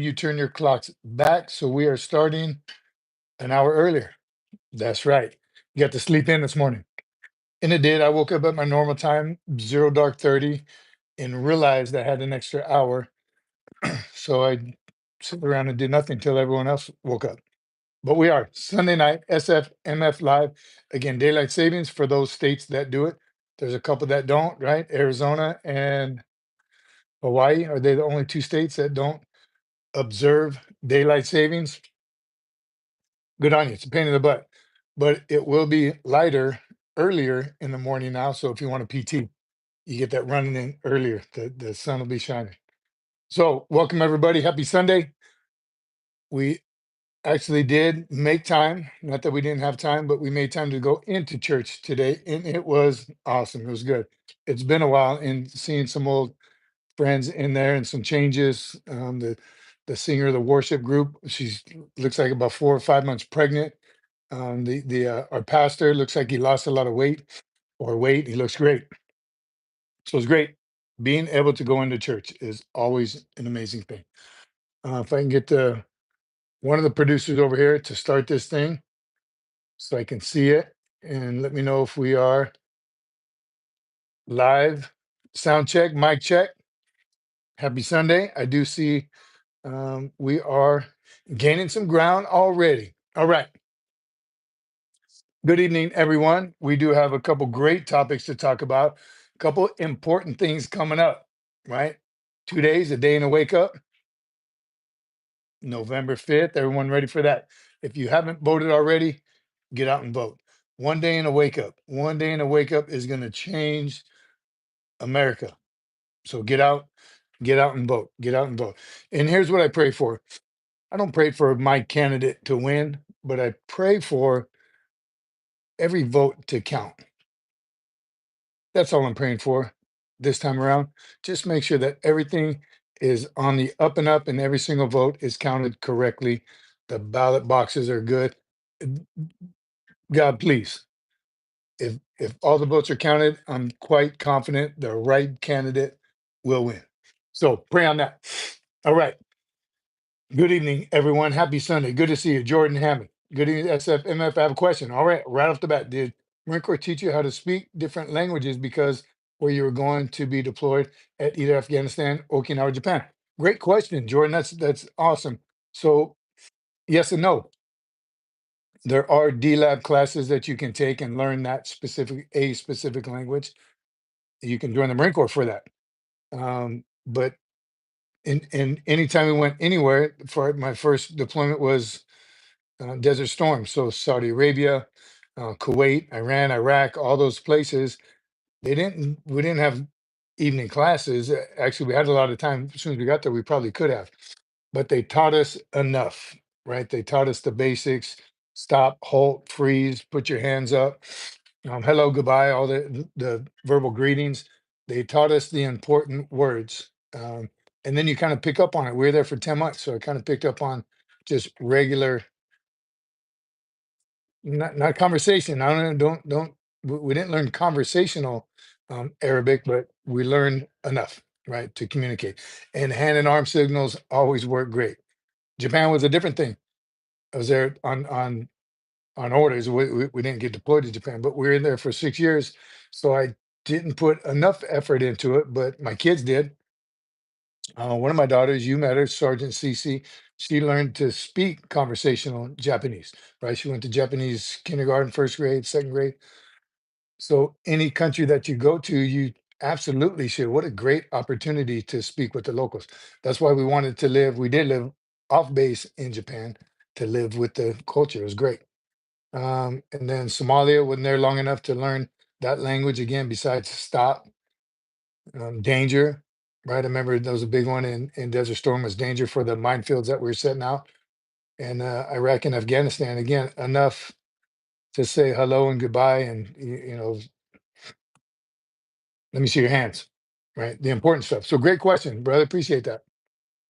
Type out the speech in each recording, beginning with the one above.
you turn your clocks back. So we are starting an hour earlier. That's right. You got to sleep in this morning. And it did. I woke up at my normal time, 0 dark 30, and realized I had an extra hour. So I sat around and did nothing till everyone else woke up. But we are Sunday night, SFMF Live. Again, daylight savings for those states that do it. There's a couple that don't, right? Arizona and Hawaii. Are they the only two states that don't observe daylight savings? Good on you. It's a pain in the butt, but it will be lighter earlier in the morning now. So if you want a PT, you get that running in earlier. The sun will be shining. So welcome everybody. Happy Sunday. We actually did make time. Not that we didn't have time, but we made time to go into church today, and it was awesome. It was good. It's been a while, and seeing some old friends in there and some changes. The singer of the worship group, she's looks like about 4 or 5 months pregnant. The our pastor looks like he lost a lot of weight or weight. He looks great. So it's great. Being able to go into church is always an amazing thing. If I can get one of the producers over here to start this thing so I can see it and let me know if we are live. Sound check, mic check. Happy Sunday. I do see we are gaining some ground already. All right. Good evening, everyone. We do have a couple great topics to talk about, a couple important things coming up, right? 2 days, a day and a wake up, November 5th. Everyone ready for that? If you haven't voted already, get out and vote. One day and a wake up. One day and a wake up is going to change America. So get out and vote. Get out and vote. And here's what I pray for. I don't pray for my candidate to win, but I pray for every vote to count. That's all I'm praying for this time around. Just make sure that everything is on the up and up and every single vote is counted correctly. The ballot boxes are good. God, please, if all the votes are counted, I'm quite confident the right candidate will win. So pray on that. All right. Good evening, everyone. Happy Sunday. Good to see you, Jordan Hammond. Good evening, SFMF. I have a question. All right, right off the bat, did Marine Corps teach you how to speak different languages because where you were going to be deployed at either Afghanistan, Okinawa, Japan? Great question, Jordan. That's awesome. So, yes and no. There are D-Lab classes that you can take and learn that specific language. You can join the Marine Corps for that. But in anytime we went anywhere, for my first deployment was Desert Storm. So Saudi Arabia, Kuwait, Iran, Iraq, all those places, we didn't have evening classes. Actually, we had a lot of time. As soon as we got there, we probably could have, but they taught us enough, right? They taught us the basics: stop, halt, freeze, put your hands up, hello, goodbye, all the verbal greetings. They taught us the important words. And then you kind of pick up on it. We were there for 10 months, so I kind of picked up on just regular, not conversation. I don't. We didn't learn conversational Arabic, but we learned enough, right, to communicate. And hand and arm signals always work great. Japan was a different thing. I was there on orders. We didn't get deployed to Japan, but we were in there for 6 years. So I didn't put enough effort into it, but my kids did. One of my daughters, you met her, Sergeant Cece. She learned to speak conversational Japanese, right? She went to Japanese kindergarten, first grade, second grade. So any country that you go to, you absolutely should. What a great opportunity to speak with the locals. That's why we wanted to live. We did live off base in Japan to live with the culture. It was great. And then Somalia wasn't there long enough to learn that language again, besides stop, danger, right? I remember there was a big one in Desert Storm was danger for the minefields that we were setting out. And Iraq and Afghanistan, again, enough to say hello and goodbye and, let me see your hands, right? The important stuff. So great question, brother. Appreciate that.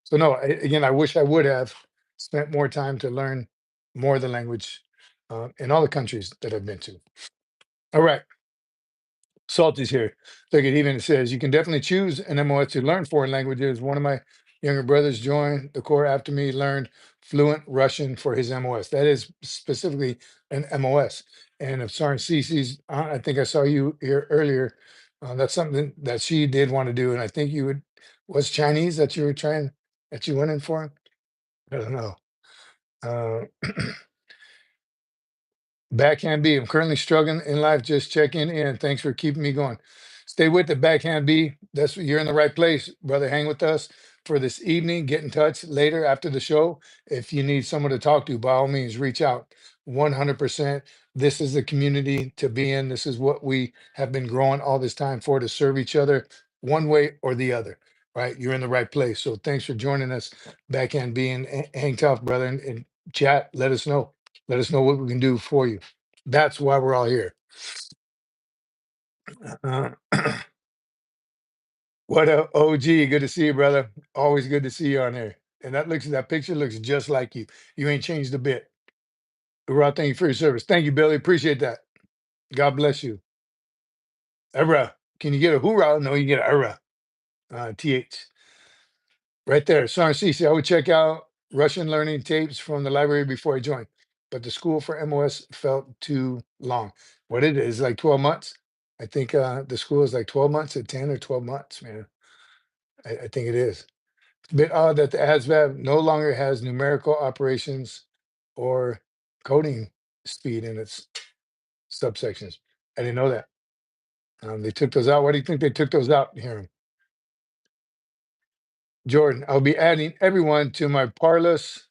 So no, again, I wish I would have spent more time to learn more of the language in all the countries that I've been to. All right. Salt is here. Look, it even says you can definitely choose an MOS to learn foreign languages. One of my younger brothers joined the Corps after me, learned fluent Russian for his MOS. That is specifically an MOS. And if Sergeant Cece's, I think I saw you here earlier. That's something that she did want to do. And I think you would, was Chinese that you were trying, that you went in for? I don't know. Uh, Backhand B. I'm currently struggling in life. Just checking in. Thanks for keeping me going. Stay with the backhand B. That's you're in the right place, brother. Hang with us for this evening. Get in touch later after the show. If you need someone to talk to, by all means, reach out. 100%. This is the community to be in. This is what we have been growing all this time for, to serve each other one way or the other. Right? You're in the right place. So thanks for joining us. Backhand B, and hang tough, brother. And chat. Let us know. Let us know what we can do for you. That's why we're all here. Uh, what up, OG? Good to see you, brother. Always good to see you on there. And that picture looks just like you. You ain't changed a bit. URAH, thank you for your service. Thank you, Billy. Appreciate that. God bless you. URAH. Can you get a hoorah? No, you get a URAH. TH. Right there. Sergeant Cece, I would check out Russian learning tapes from the library before I joined, but the school for MOS felt too long. What it is, like 12 months. I think the school is like 12 months at 10 or 12 months, man. I think it is. It's a bit odd that the ASVAB no longer has numerical operations or coding speed in its subsections. I didn't know that. They took those out. Why do you think they took those out here? Jordan, I'll be adding everyone to my Parlous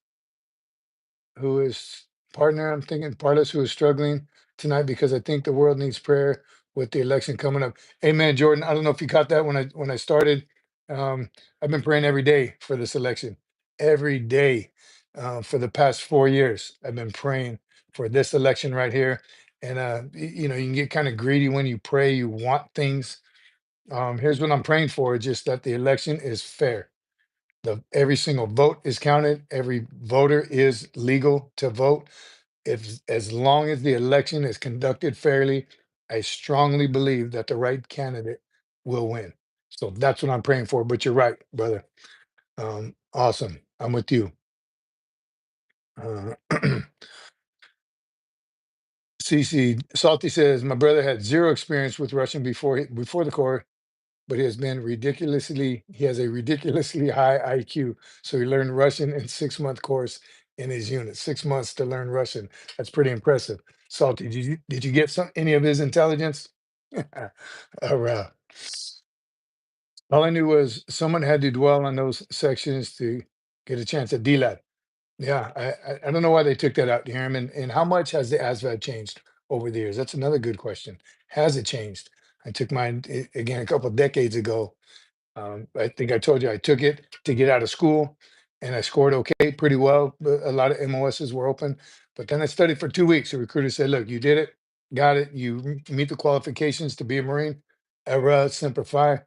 who is partner, I'm thinking Parlous, who is struggling tonight because I think the world needs prayer with the election coming up. Amen, Jordan. I don't know if you caught that when I started. I've been praying every day for this election. Every day for the past 4 years. I've been praying for this election right here. And you know, you can get kind of greedy when you pray, you want things. Here's what I'm praying for, just that the election is fair. Every single vote is counted. Every voter is legal to vote. If as long as the election is conducted fairly, I strongly believe that the right candidate will win. So that's what I'm praying for. But you're right, brother. Awesome. I'm with you. Uh, CC Salty says my brother had zero experience with Russian before the Corps, but he has a ridiculously high IQ. So he learned Russian in 6 month course in his unit. 6 months to learn Russian. That's pretty impressive. Salty, did you get any of his intelligence? All right. All I knew was someone had to dwell on those sections to get a chance at DLAT. Yeah, I don't know why they took that out, Hiram. And how much has the ASVAB changed over the years? That's another good question. Has it changed? I took mine again a couple of decades ago. I think I told you I took it to get out of school, and I scored okay, pretty well. But a lot of MOSs were open, but then I studied for 2 weeks. The recruiter said, "Look, you did it, got it. You meet the qualifications to be a Marine. Era, simplify,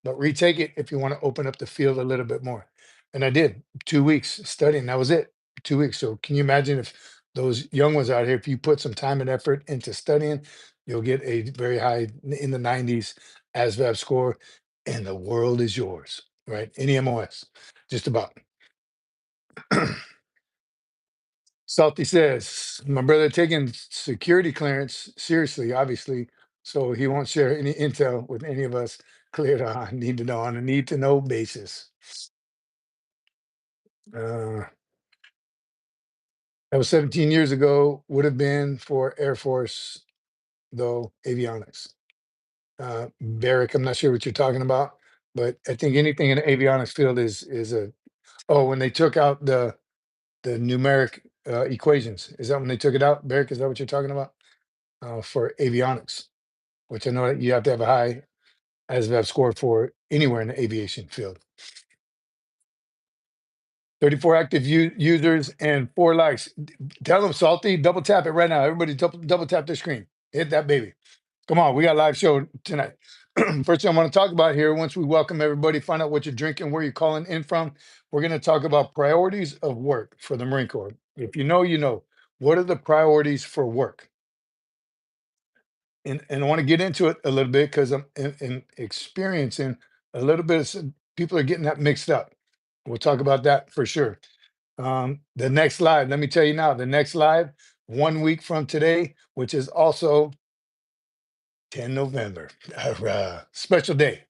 but retake it if you want to open up the field a little bit more." And I did 2 weeks studying. That was it, 2 weeks. So can you imagine if those young ones out here, if you put some time and effort into studying, you'll get a very high in the 90s ASVAB score, and the world is yours, right? Any MOS, just about. Salty says, my brother taking security clearance seriously, obviously, so he won't share any intel with any of us. Cleared on, need to know on a need to know basis. Uh, that was 17 years ago, would have been for Air Force, though, avionics. Barrack, I'm not sure what you're talking about, but I think anything in the avionics field is a, oh, when they took out the numeric equations. Is that when they took it out, Barrick? Is that what you're talking about? For avionics, which I know that you have to have a high ASVAB score for anywhere in the aviation field. 34 active users and 4 likes. Tell them, Salty, double tap it right now. Everybody double tap their screen. Hit that baby. Come on, we got a live show tonight. First thing I want to talk about here, once we welcome everybody, find out what you're drinking, where you're calling in from, we're going to talk about priorities of work for the Marine Corps. If you know, you know. What are the priorities for work? And I want to get into it a little bit because I'm in experiencing a little bit of people are getting that mixed up. We'll talk about that for sure. The next live, let me tell you now, the next live, 1 week from today, which is also 10 November. Special day,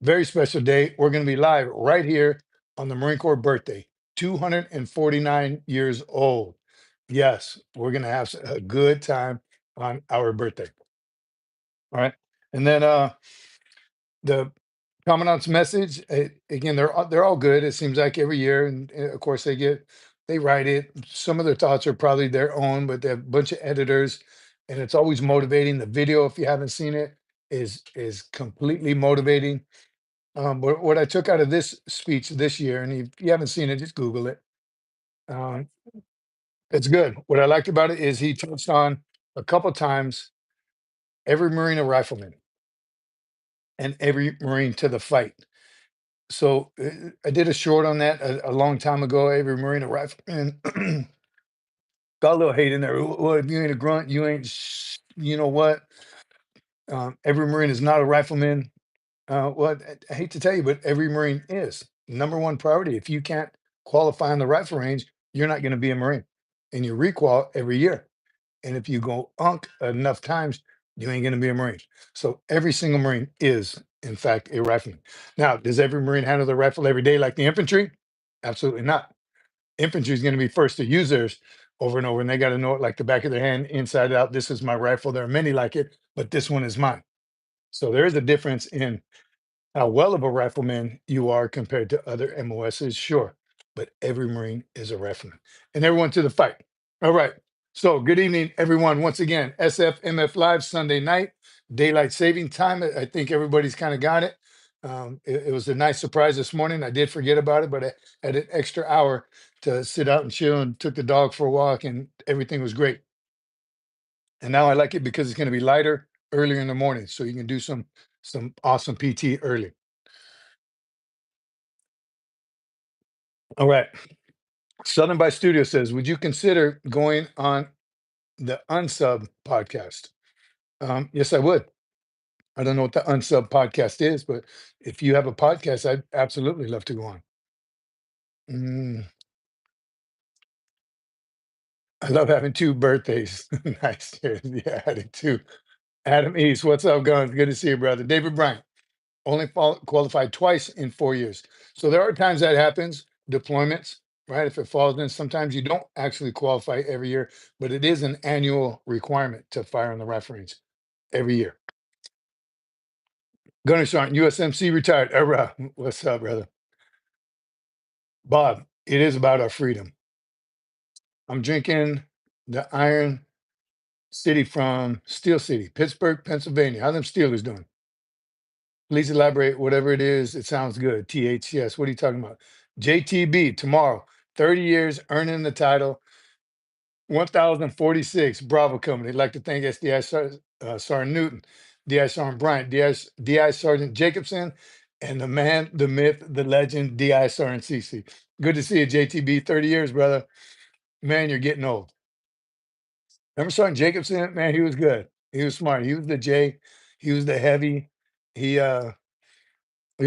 very special day. We're going to be live right here on the Marine Corps birthday, 249 years old. Yes, we're going to have a good time on our birthday. All right. And then the commandant's message, again, they're all good. It seems like every year, and of course they write it. Some of their thoughts are probably their own, but they have a bunch of editors, and it's always motivating. The video, if you haven't seen it, is completely motivating. But what I took out of this speech this year, and if you haven't seen it, just Google it. Um, it's good. What I liked about it is he touched on a couple times every Marine a rifleman and every Marine to the fight. So I did a short on that a long time ago. Every Marine a rifleman. Got a little hate in there. Well, if you ain't a grunt, you ain't. You know what? Every Marine is not a rifleman. Well, I hate to tell you, but every Marine is number one priority. If you can't qualify on the rifle range, you're not going to be a Marine, and you requal every year. And if you go enough times, you ain't going to be a Marine. So every single Marine is, in fact, a rifleman. Now, does every Marine handle the rifle every day like the infantry? Absolutely not. Infantry is going to be first to use theirs over and over, and they got to know it like the back of their hand, inside out. This is my rifle. There are many like it, but this one is mine. So there is a difference in how well of a rifleman you are compared to other MOSs, sure, but every Marine is a rifleman. And everyone to the fight. All right. So good evening, everyone. Once again, SFMF Live Sunday night, daylight saving time. I think everybody's kind of got it. It was a nice surprise this morning. I did forget about it, but I had an extra hour to sit out and chill and took the dog for a walk, and everything was great. And now I like it because it's going to be lighter earlier in the morning, so you can do some awesome PT early. All right. Southern by Studio says, would you consider going on the Unsub podcast? Yes, I would. I don't know what the Unsub podcast is, but if you have a podcast, I'd absolutely love to go on. Mm, I love having two birthdays. Nice. Yeah, I do too. Adam East, what's up, Guns? Good to see you, brother. David Bryant, only qualified twice in 4 years. So there are times that happens, deployments, right? If it falls in, sometimes you don't actually qualify every year, but it is an annual requirement to fire on the rifle range every year. Gunner Sergeant, USMC retired. What's up, brother? Bob, it is about our freedom. I'm drinking the Iron City from Steel City, Pittsburgh, Pennsylvania. How them Steelers doing? Please elaborate. Whatever it is, it sounds good. THCS. What are you talking about? JTB tomorrow. 30 years earning the title. 1046. Bravo Company. I'd like to thank SDI Sergeant Newton, DI Sergeant Bryant, DI Sergeant Jacobson, and the man, the myth, the legend, DI Sergeant Cece. Good to see you, JTB. 30 years, brother. Man, you're getting old. Remember Sergeant Jacobson? Man, he was good. He was smart. He was the J. He was the heavy. He was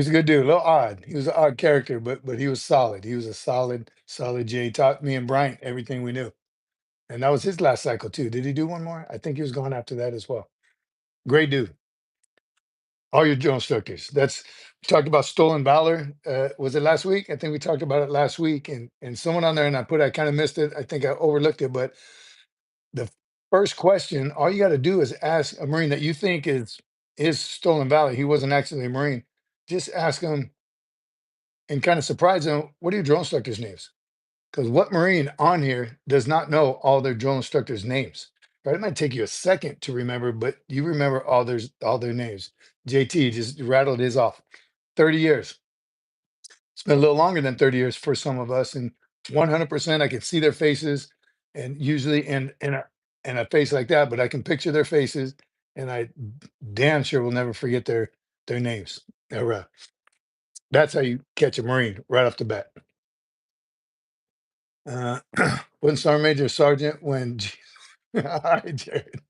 a good dude. A little odd. He was an odd character, but he was solid. He was a solid J. Taught me and Bryant everything we knew. And that was his last cycle too. Did he do one more? I think he was going after that as well. Great dude. All your drill instructors. That's talked about stolen valor. Was it last week? I think we talked about it last week. And someone on there, and I kind of missed it. I think I overlooked it, but the first question, all you got to do is ask a Marine that you think is stolen valor. He wasn't actually a Marine. Just ask him and kind of surprise him. What are your drill instructors' names? Because what Marine on here does not know all their drill instructors' names? Right? It might take you a second to remember, but you remember all their names. JT just rattled his off. 30 years. It's been a little longer than 30 years for some of us, and 100% I can see their faces, and usually in a face like that, but I can picture their faces, and I damn sure will never forget their names. That's how you catch a Marine right off the bat. When Sergeant Major Sergeant when hi Jared.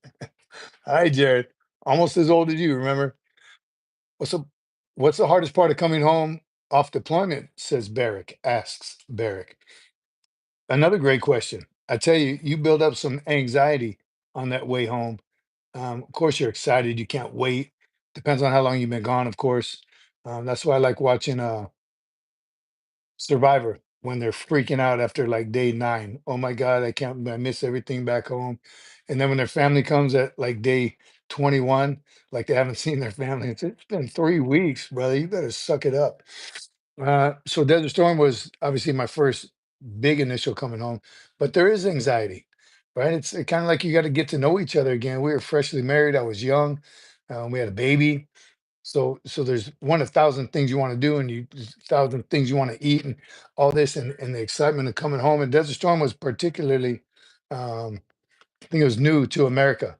Hi Jared. Almost as old as you, remember? What's the what's the hardest part of coming home off deployment, says Barrick, asks Barrick. Another great question. I tell you, you build up some anxiety on that way home. Of course, you're excited. You can't wait. Depends on how long you've been gone, of course. That's why I like watching Survivor when they're freaking out after like day 9. Oh my God, I can't, I miss everything back home. And then when their family comes at like day 21, like they haven't seen their family. It's been 3 weeks, brother. You better suck it up. So Desert Storm was obviously my first big initial coming home, but there is anxiety, right? It's kind of like you got to get to know each other again. We were freshly married. I was young. We had a baby. So there's one of thousand things you want to do, and there's a thousand things you want to eat, and all this, and the excitement of coming home. And Desert Storm was particularly, um, I think it was new to America,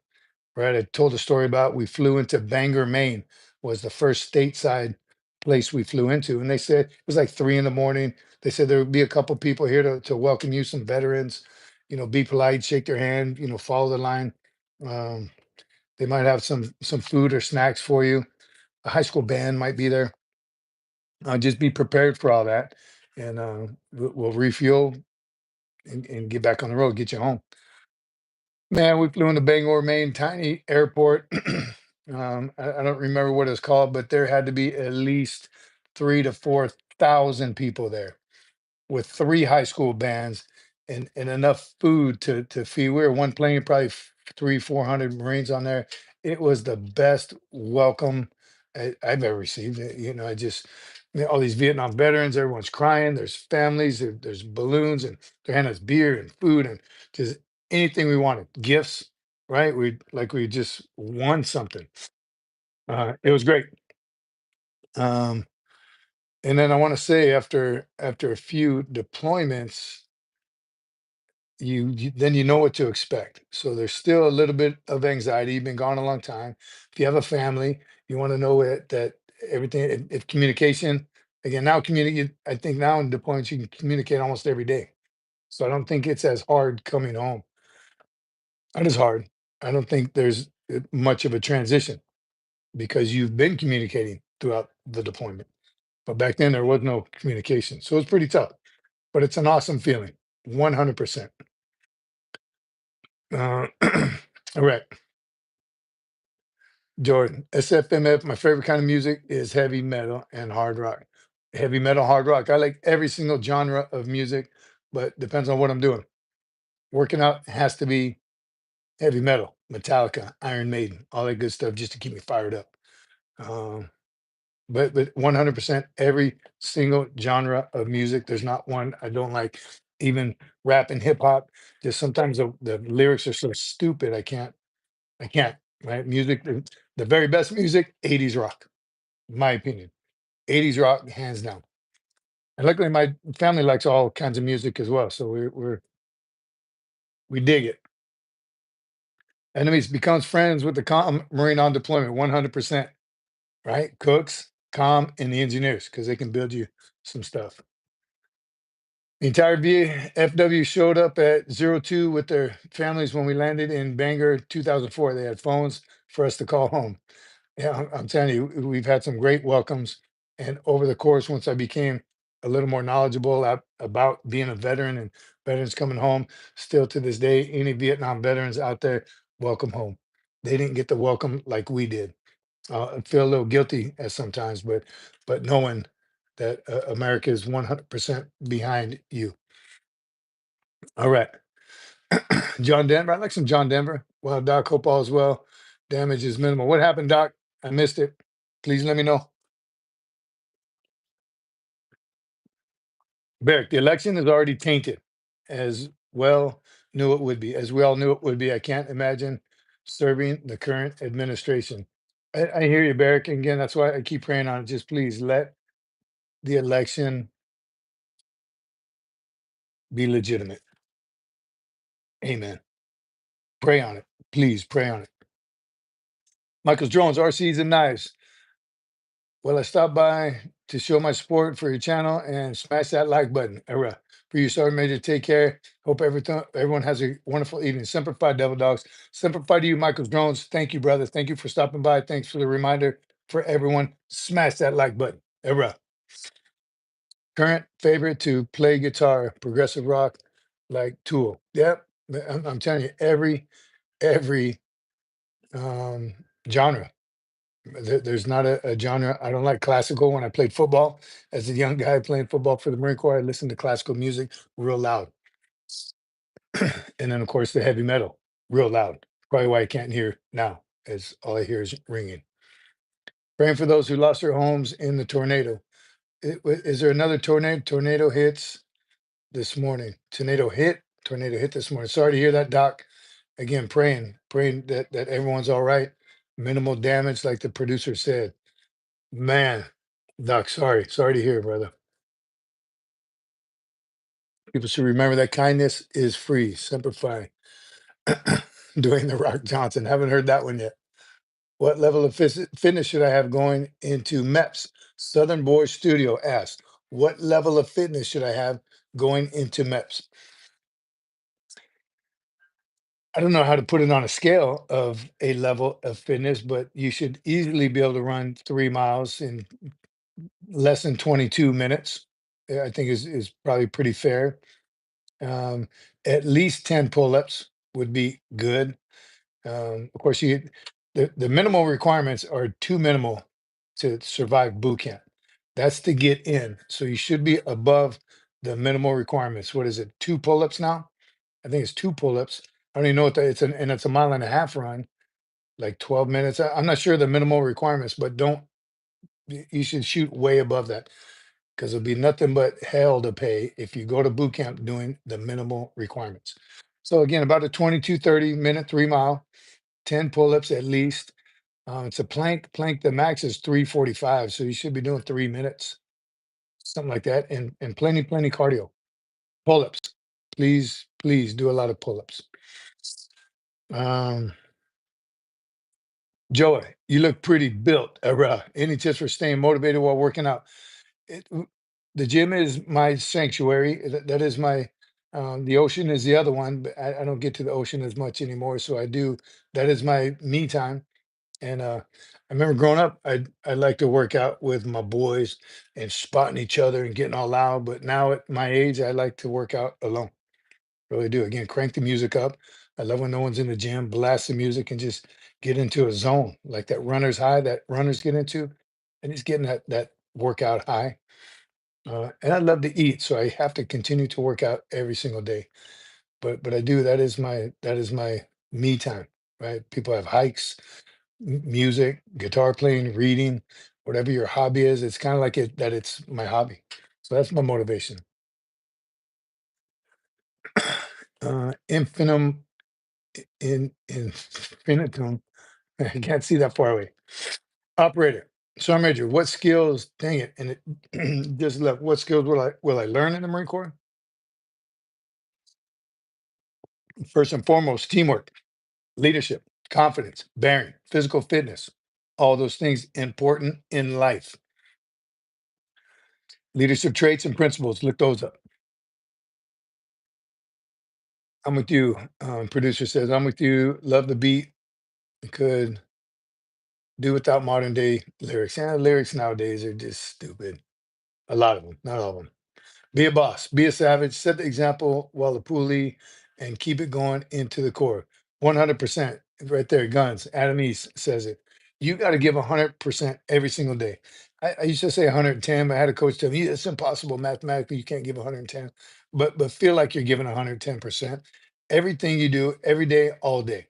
right? I told a story about we flew into Bangor, Maine, was the first stateside place we flew into, and they said it was like 3 in the morning. They said there would be a couple people here to welcome you, some veterans, be polite, shake their hand, follow the line. Um, they might have some food or snacks for you. A high school band might be there. Just be prepared for all that, and we'll refuel and get back on the road, get you home. Man, we flew into Bangor, Maine, tiny airport. I don't remember what it's called, but there had to be at least 3 to 4 thousand people there, with 3 high school bands and enough food to feed. We were one plane, probably 300, 400 Marines on there. It was the best welcome I've ever received. I just all these Vietnam veterans, everyone's crying. There's families, there's balloons, and they're handing us beer and food and just anything we wanted, gifts. Right? We just won something. It was great. Um, and then I want to say after a few deployments, then you know what to expect. So there's still a little bit of anxiety. You've been gone a long time. If you have a family, you want to know that everything. If communication, again, now communicate. I think now in deployments you can communicate almost every day. So I don't think it's as hard coming home. Not as hard. I don't think there's much of a transition because you've been communicating throughout the deployment. But back then there was no communication, so it's pretty tough. But it's an awesome feeling, 100%. Uh, all right, Jordan. SFMF, my favorite kind of music is heavy metal and hard rock. Heavy metal, hard rock. I like every single genre of music, but depends on what I'm doing. Working out has to be heavy metal, Metallica, Iron Maiden, all that good stuff just to keep me fired up. Um, but 100% every single genre of music. There's not one I don't like. Even rap and hip hop. Just sometimes the lyrics are so stupid. I can't. Right? Music. The very best music. 80s rock. In my opinion. 80s rock, hands down. And luckily, my family likes all kinds of music as well. So we dig it. Enemies becomes friends with the Marine on deployment. 100%. Right? Cooks, and the engineers because they can build you some stuff. The entire VFW showed up at 02 with their families when we landed in Bangor 2004. They had phones for us to call home. Yeah, I'm telling you, we've had some great welcomes. And over the course, once I became a little more knowledgeable about being a veteran and veterans coming home, still to this day, any Vietnam veterans out there, welcome home. They didn't get the welcome like we did. I feel a little guilty at sometimes, but knowing that America is 100% behind you. All right. John Denver. I like some John Denver. Well, Doc, hope all is well. Damage is minimal. What happened, Doc? I missed it. Please let me know. Barrick, the election is already tainted, as well knew it would be, as we all knew it would be. I can't imagine serving the current administration. I hear you, Barrick. And again, that's why I keep praying on it. Just please let the election be legitimate. Amen. Pray on it. Please pray on it. Michael's Drones, RCs and Knives. Well, I stopped by to show my support for your channel and smash that like button. Era. For you, Sergeant Major, take care. Hope everyone has a wonderful evening. Semper Fi, Devil Dogs. Semper Fi to you, Michael's Drones. Thank you, brother. Thank you for stopping by. Thanks for the reminder for everyone. Smash that like button. Era. Current favorite to play guitar, progressive rock, like Tool. Yep, I'm telling you, every um, genre. There's not a genre. I don't like classical. When I played football as a young guy playing football for the Marine Corps, I listened to classical music real loud. And then, of course, the heavy metal, real loud. Probably why I can't hear now, as all I hear is ringing. Praying for those who lost their homes in the tornado. Is there another tornado? Tornado hits this morning. Tornado hit this morning. Sorry to hear that, Doc. Again, praying that everyone's all right. Minimal damage, like the producer said. Man, Doc, sorry to hear, brother. People should remember that kindness is free. Semper Fi. Dwayne the Rock Johnson. Haven't heard that one yet. What level of fitness should I have going into MEPS? Southern Boy Studio asks, what level of fitness should I have going into MEPS? I don't know how to put it on a scale of a level of fitness, but you should easily be able to run 3 miles in less than 22 minutes. I think is probably pretty fair. Um, at least 10 pull-ups would be good. Of course, the minimal requirements are too minimal to survive boot camp. That's to get in. So you should be above the minimal requirements. What is it? 2 pull-ups now? I think it's 2 pull-ups. I don't even know what that and it's a mile and a half run, like 12 minutes. I'm not sure the minimal requirements, but don't you should shoot way above that because it'll be nothing but hell to pay if you go to boot camp doing the minimal requirements. So again, about a 22-30 minute 3 mile, 10 pull-ups at least. It's a plank. The max is 3:45, so you should be doing 3 minutes, something like that, and plenty cardio. Pull-ups. Please do a lot of pull-ups. Um, Joey, you look pretty built. Any tips for staying motivated while working out? it, the gym is my sanctuary. That is my the ocean is the other one, but I don't get to the ocean as much anymore. So I do that is my me time. And I remember growing up, I like to work out with my boys and spotting each other and getting all loud. But now at my age, I like to work out alone. Really do. Again, crank the music up. I love when no one's in the gym, blast the music and just get into a zone like that runner's high that runners get into. And just getting that workout high. And I love to eat, so I have to continue to work out every single day. But I do. That is my me time, right? People have hikes, music, guitar playing, reading, whatever your hobby is. It's kind of like it's my hobby. So that's my motivation. Infinitum in infinitum. I can't see that far away. Operator. So Major, what skills? Dang it! And it just left. What skills will I learn in the Marine Corps? First and foremost, teamwork, leadership, confidence, bearing, physical fitness, all those things important in life. Leadership traits and principles, look those up. I'm with you. Producer says, I'm with you. Love the beat. Could do without modern day lyrics. Yeah, lyrics nowadays are just stupid. A lot of them, not all of them. Be a boss, be a savage, set the example while a Poolee, and keep it going into the core. 100% right there. Guns. Adam East says it. You got to give 100% every single day. I used to say 110, but I had a coach tell me it's impossible mathematically. You can't give 110, but feel like you're giving 110%. Everything you do every day, all day.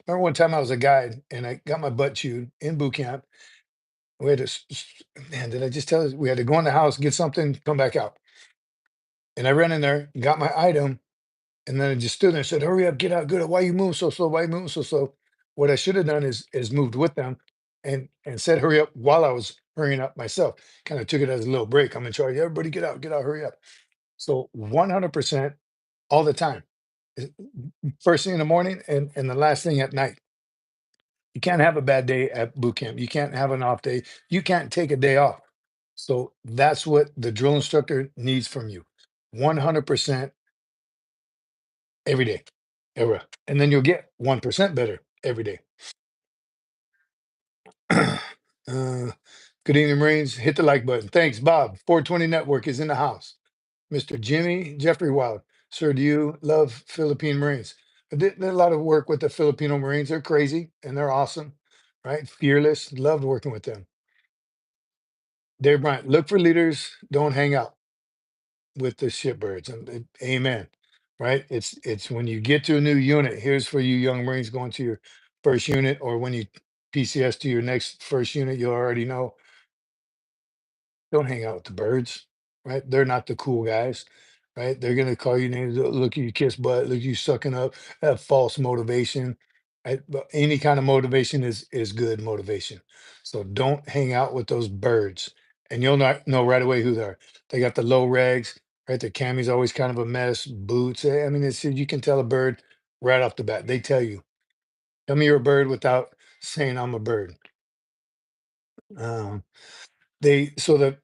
Remember one time I was a guide and I got my butt chewed in boot camp. We had to, man, did I just tell you? We had to go in the house, get something, come back out. And I ran in there, got my item, and then I just stood there and said, "Hurry up, get out, good. Why you move so slow? Why you move so slow?" What I should have done is moved with them and said, "Hurry up," while I was hurrying up myself. Kind of took it as a little break. I'm in charge. Everybody get out, hurry up. So 100% all the time. Uh, First thing in the morning and the last thing at night. You can't have a bad day at boot camp. You can't have an off day. You can't take a day off. So that's what the drill instructor needs from you. 100% every day, ever. And then you'll get 1% better every day. uh, Good evening, Marines. Hit the like button. Thanks, Bob. 420 Network is in the house. Mr. Jimmy Jeffrey Wild. Sir, do you love Philippine Marines? I did a lot of work with the Filipino Marines. They're crazy and they're awesome, right? Fearless. Loved working with them. Dave Bryant, look for leaders. Don't hang out with the shitbirds. Amen. Right? It's when you get to a new unit. Here's for you young Marines going to your first unit, or when you PCS to your next first unit, you already know, don't hang out with the birds, right? They're not the cool guys, right? They're gonna call you names, look at you kiss butt, look at you sucking up, have false motivation. Right? But any kind of motivation is good motivation. So don't hang out with those birds, and you'll not know right away who they are. They got the low rags, right? Their camis always kind of a mess. Boots. I mean, it's you can tell a bird right off the bat. They tell you, "Tell me you're a bird," without saying I'm a bird. Um, they so the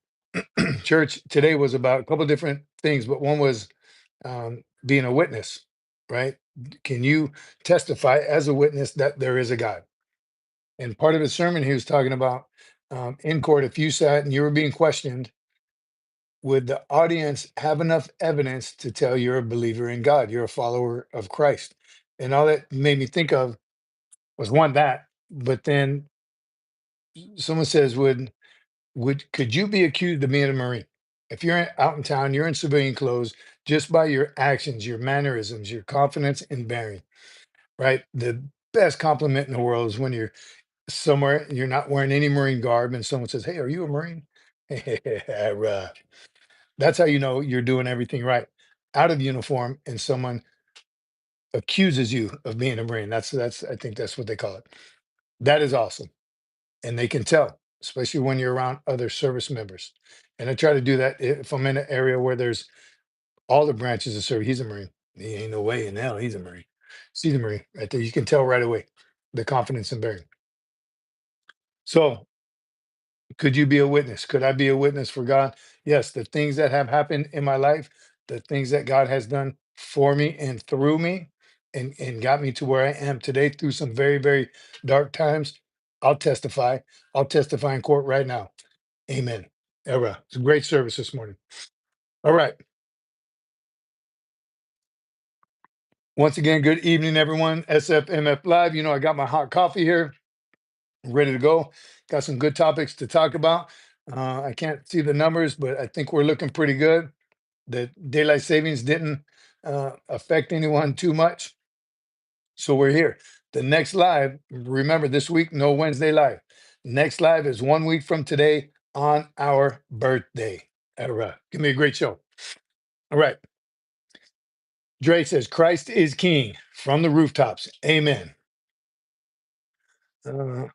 church today was about a couple different things, but one was being a witness, right? Can you testify as a witness that there is a God? And part of his sermon, he was talking about in court, if you sat and you were being questioned, would the audience have enough evidence to tell you're a believer in God, you're a follower of Christ? And all that made me think of was one, that, but then someone says, could you be accused of being a Marine? If you're out in town, you're in civilian clothes, just by your actions, your mannerisms, your confidence in bearing, right? The best compliment in the world is when you're somewhere, you're not wearing any Marine garb, and someone says, "Hey, are you a Marine?" Right. That's how you know you're doing everything right. Out of uniform, and someone accuses you of being a Marine. That's I think that's what they call it. That is awesome. And they can tell, especially when you're around other service members. And I try to do that if I'm in an area where there's all the branches of service. He's a Marine. He ain't no way in hell he's a Marine. See the Marine right there. You can tell right away the confidence in bearing. So, could you be a witness? Could I be a witness for God? Yes, the things that have happened in my life, the things that God has done for me and through me, and got me to where I am today through some very, very dark times. I'll testify. I'll testify in court right now. Amen. Era. It's a great service this morning. All right. Once again, good evening, everyone. SFMF Live. You know, I got my hot coffee here, ready to go. Got some good topics to talk about. I can't see the numbers, but I think we're looking pretty good. The daylight savings didn't affect anyone too much. So we're here. The next live, remember this week, no Wednesday live. Next live is 1 week from today on our birthday. All right. Give me a great show. All right. Dre says, Christ is king from the rooftops. Amen. Uh,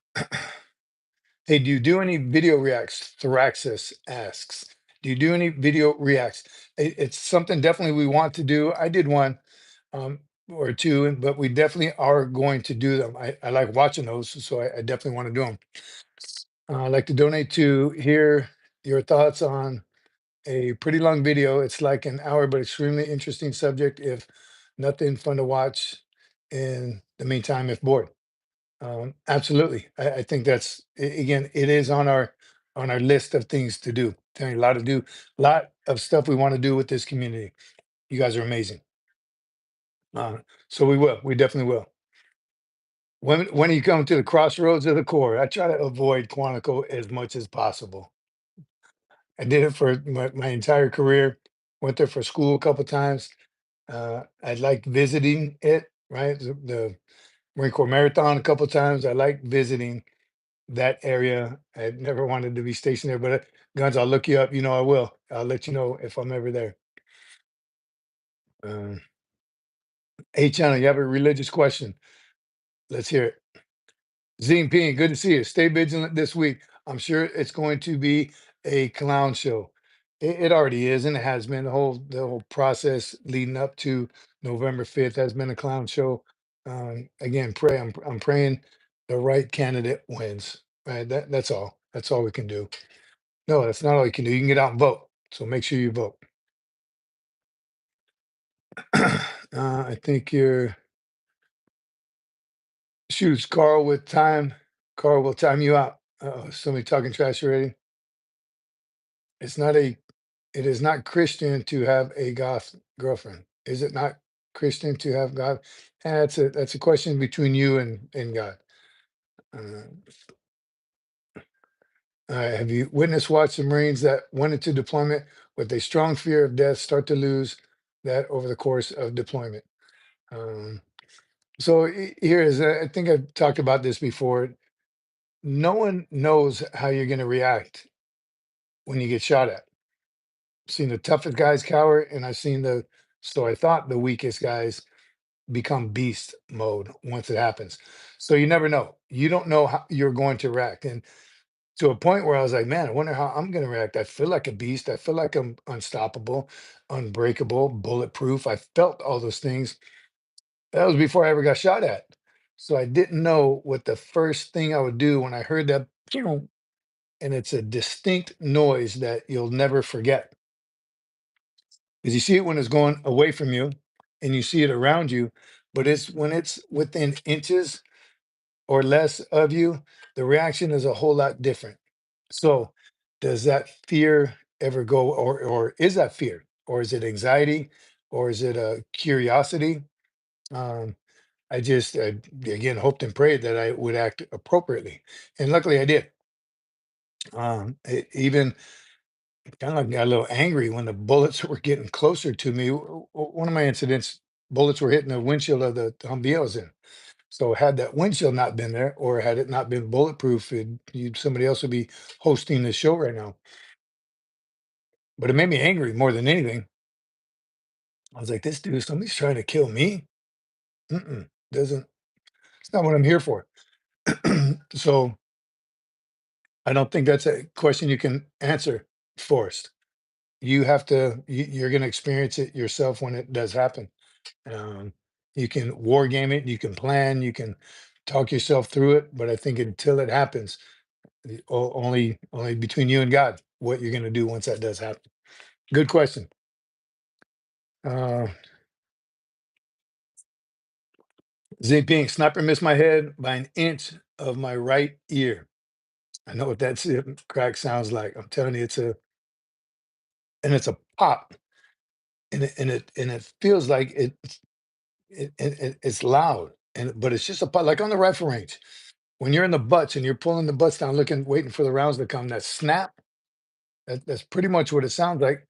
hey, do you do any video reacts? Thoraxis asks. Do you do any video reacts? It's something definitely we want to do. I did one or two, but we definitely are going to do them. I like watching those, so I definitely want to do them. I'd like to donate to hear your thoughts on a pretty long video. It's like an hour, but extremely interesting subject. If nothing fun to watch in the meantime, if bored. Absolutely. I think that's again, it is on our list of things to do. Telling you, a lot of stuff we want to do with this community. You guys are amazing. Uh, so we will. We definitely will. When you come to the crossroads of the core, I try to avoid Quantico as much as possible. I did it for my entire career. Went there for school a couple times. I like visiting it, right? The Marine Corps Marathon a couple times. I like visiting that area. I never wanted to be stationed there, but Guns, I'll look you up. You know, I will. I'll let you know if I'm ever there. Um, hey, channel, you have a religious question? Let's hear it. Zine Ping, good to see you. Stay vigilant this week. I'm sure it's going to be a clown show. It already is, and it has been. The whole process leading up to November 5th has been a clown show. Again, pray. I'm praying the right candidate wins. Right. That's all. That's all we can do. No, that's not all you can do. You can get out and vote. So make sure you vote. I think you're shoots Carl with time. Carl will time you out. Somebody talking trash already. It's not a. It is not Christian to have a goth girlfriend. Is it not Christian to have God? That's a question between you and God. Uh, have you witnessed, watched the Marines that went into deployment with a strong fear of death start to lose that over the course of deployment? Um, so here is, I think I've talked about this before. No one knows how you're going to react when you get shot at. Seen the toughest guys cower, and I've seen so I thought the weakest guys become beast mode once it happens. So you never know. You don't know how you're going to react. And to a point where I was like, man, I wonder how I'm going to react. I feel like a beast. I feel like I'm unstoppable, unbreakable, bulletproof. I felt all those things. That was before I ever got shot at. So I didn't know what the first thing I would do when I heard that, "Pew," and it's a distinct noise that you'll never forget. Because you see it when it's going away from you and you see it around you, but it's when it's within inches or less of you, the reaction is a whole lot different. So, does that fear ever go, or is that fear, or is it anxiety, or is it a curiosity? Um, I just again hoped and prayed that I would act appropriately, and luckily I did. Even kind of like got a little angry when the bullets were getting closer to me. One of my incidents, bullets were hitting the windshield of the Humvee I was in. So had that windshield not been there, or had it not been bulletproof, somebody else would be hosting the show right now. But it made me angry more than anything. I was like, this dude, somebody's trying to kill me. Doesn't. It's not what I'm here for. So I don't think that's a question you can answer forced. You have to. You're going to experience it yourself when it does happen. Um, you can war game it. You can plan. You can talk yourself through it. But I think until it happens, only between you and God, what you're going to do once that does happen. Good question. Uh, Ping, sniper missed my head by an inch of my right ear. I know what that crack sounds like. I'm telling you, it's a pop, and it feels like it's loud, but it's just a pop, like on the rifle range when you're in the butts and you're pulling the butts down, looking, waiting for the rounds to come. That snap, that's pretty much what it sounds like,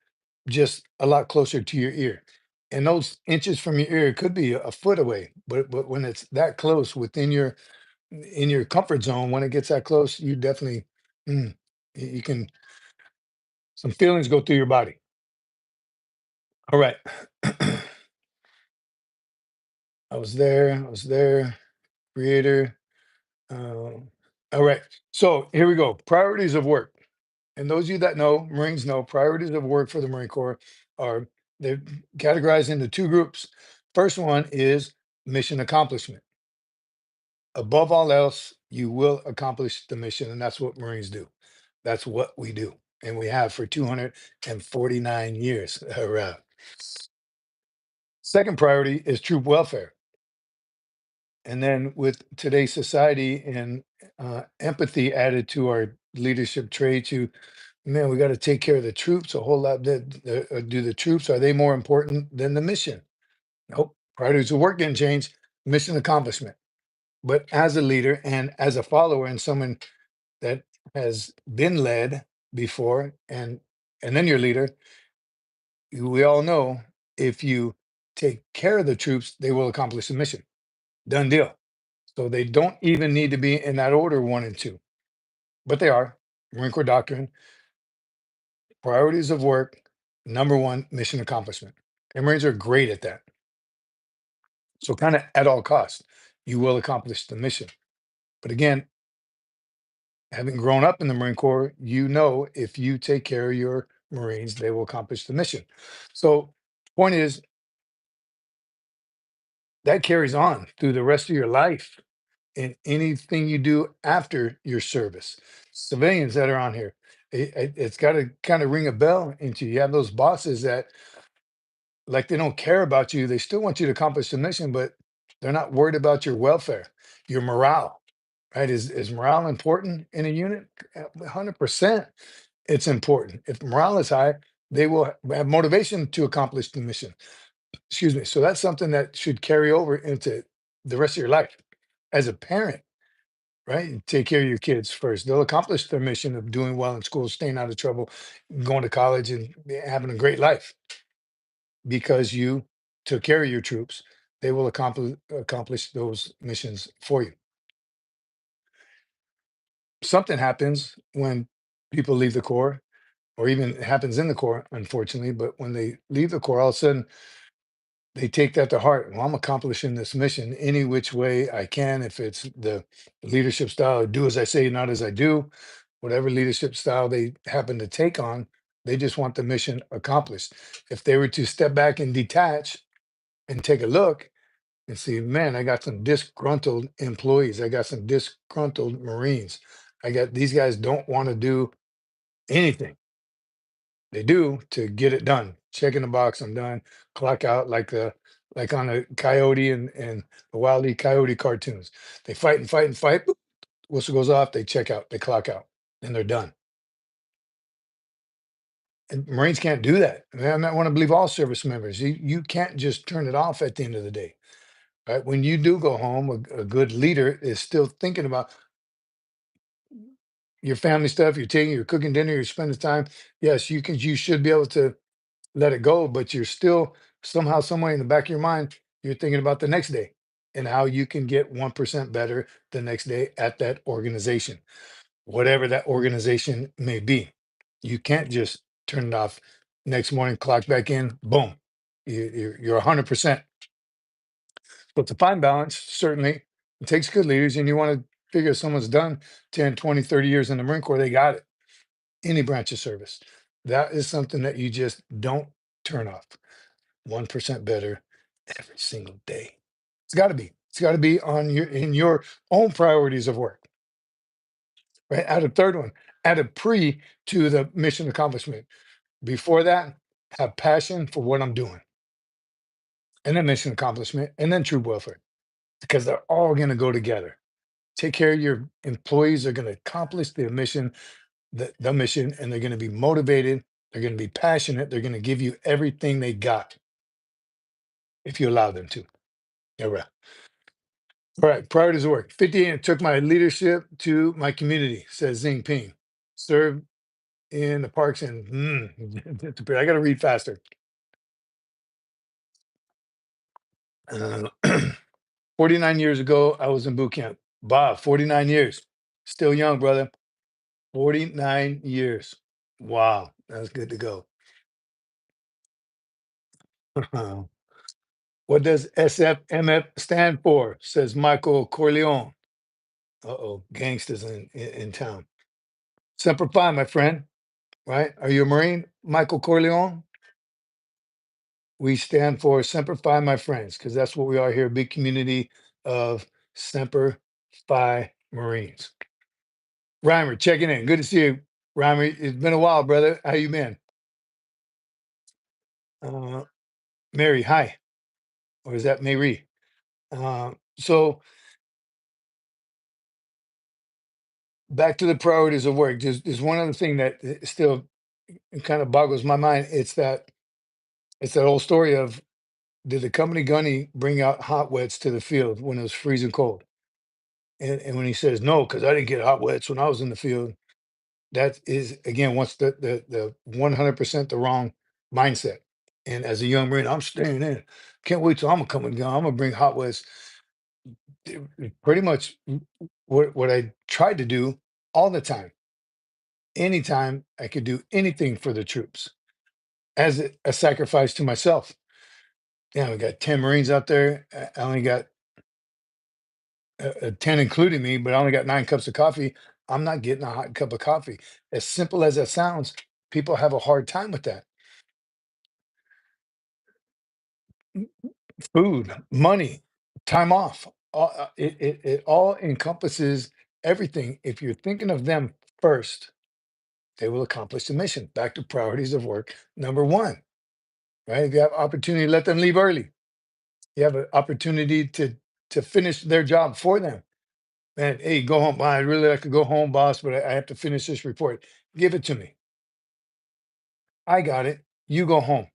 just a lot closer to your ear. And those inches from your ear could be a foot away, but when it's that close within your comfort zone, when it gets that close, you definitely mm, you can some feelings go through your body. All right. I was there. I was there. Creator. All right. So here we go. Priorities of work. And those of you that know, Marines know, priorities of work for the Marine Corps are they're categorized into two groups. First one is mission accomplishment. Above all else, you will accomplish the mission, and that's what Marines do. That's what we do, and we have for 249 years. Hurrah. Second priority is troop welfare. And then with today's society and empathy added to our leadership trait, man, we got to take care of the troops a whole lot. Do the troops, are they more important than the mission? Nope. Priorities of work didn't change. Mission accomplishment. But as a leader and as a follower and someone that has been led before, and then your leader, we all know if you take care of the troops, they will accomplish the mission. Done deal. So they don't even need to be in that order, one and two, but they are. Marine Corps doctrine, priorities of work, number one, mission accomplishment. And Marines are great at that. So kind of at all costs, you will accomplish the mission. But again, having grown up in the Marine Corps, you know if you take care of your Marines, they will accomplish the mission. So point is that carries on through the rest of your life in anything you do after your service. Civilians that are on here, it's got to kind of ring a bell into you. You have those bosses that like they don't care about you. They still want you to accomplish the mission, but they're not worried about your welfare, your morale. right? Is morale important in a unit? 100%. It's important. If morale is high, they will have motivation to accomplish the mission. Excuse me. So that's something that should carry over into the rest of your life as a parent, right? You take care of your kids first. They'll accomplish their mission of doing well in school, staying out of trouble, going to college, and having a great life because you took care of your troops. They will accomplish those missions for you. Something happens when people leave the Corps, or even it happens in the Corps, unfortunately. But when they leave the Corps, all of a sudden they take that to heart. Well, I'm accomplishing this mission any which way I can. If it's the leadership style, do as I say, not as I do, whatever leadership style they happen to take on, they just want the mission accomplished. If they were to step back and detach and take a look and see, man, I got some disgruntled employees, I got some disgruntled Marines. I got these guys don't want to do anything. They do to get it done. Check in the box, I'm done. Clock out like on a coyote and the Wile E. Coyote cartoons. They fight and fight and fight. Boop, whistle goes off. They check out. They clock out, and they're done. And Marines can't do that. And I want to believe all service members. You can't just turn it off at the end of the day. Right? When you do go home, a good leader is still thinking about your family stuff. You're cooking dinner. You're spending time. Yes, you can. You should be able to let it go, but you're still somehow, some way in the back of your mind, you're thinking about the next day and how you can get 1% better the next day at that organization, whatever that organization may be. You can't just turn it off next morning, clock back in, boom, you're 100%. But to find balance, certainly it takes good leaders, and you want to figure if someone's done 10, 20, 30 years in the Marine Corps, they got it. Any branch of service. That is something that you just don't turn off. 1% better every single day. It's got to be. It's got to be on your in your own priorities of work. Right. Add a third one. Add a pre to the mission accomplishment. Before that, have passion for what I'm doing, and then mission accomplishment, and then troop welfare, because they're all going to go together. Take care of your employees. They're going to accomplish the mission, the mission, and they're going to be motivated. They're going to be passionate. They're going to give you everything they got if you allow them to. Yeah, right. All right, priorities of work. 58 took my leadership to my community, says Zing Ping. Served in the parks and I got to read faster. Uh, 49 years ago, I was in boot camp. Bob, 49 years. Still young, brother. 49 years. Wow, that's good to go. What does SFMF stand for? Says Michael Corleone. Uh-oh, gangsters in town. Semper Fi, my friend, right? Are you a Marine, Michael Corleone? We stand for Semper Fi, my friends, because that's what we are here, a big community of Semper Fi Marines. Reimer, checking in. Good to see you, Reimer. It's been a while, brother. How you been? Uh, Mary, hi. Or is that Mary? So back to the priorities of work. There's one other thing that still kind of boggles my mind. It's that old story of, did the company gunny bring out hot wets to the field when it was freezing cold? And when he says no, because I didn't get hot wets when I was in the field, that is again once the 100% the wrong mindset. And as a young Marine, I'm staying in. Can't wait till I'm gonna come and go. I'm gonna bring hot wets. Pretty much what I tried to do all the time, anytime I could do anything for the troops as a sacrifice to myself. Yeah, we got 10 Marines out there. I only got 10 including me, but I only got 9 cups of coffee. I'm not getting a hot cup of coffee. As simple as that sounds, people have a hard time with that. M- Food, money, time off, it all encompasses everything. If you're thinking of them first, they will accomplish the mission. Back to priorities of work. Number one, right? If you have opportunity, let them leave early. You have an opportunity to finish their job for them. Man, hey, go home. I really like to go home, boss, but I have to finish this report. Give it to me. I got it. You go home.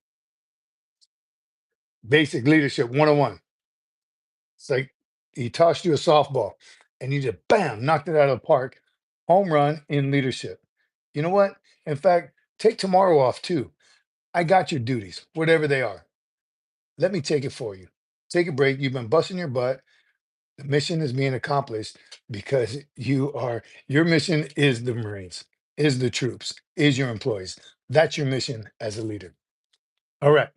Basic leadership 101. It's like he tossed you a softball and you just bam, knocked it out of the park. Home run in leadership. You know what? In fact, take tomorrow off too. I got your duties, whatever they are. Let me take it for you. Take a break. You've been busting your butt. The mission is being accomplished because your mission is the Marines, is the troops, is your employees. That's your mission as a leader. All right.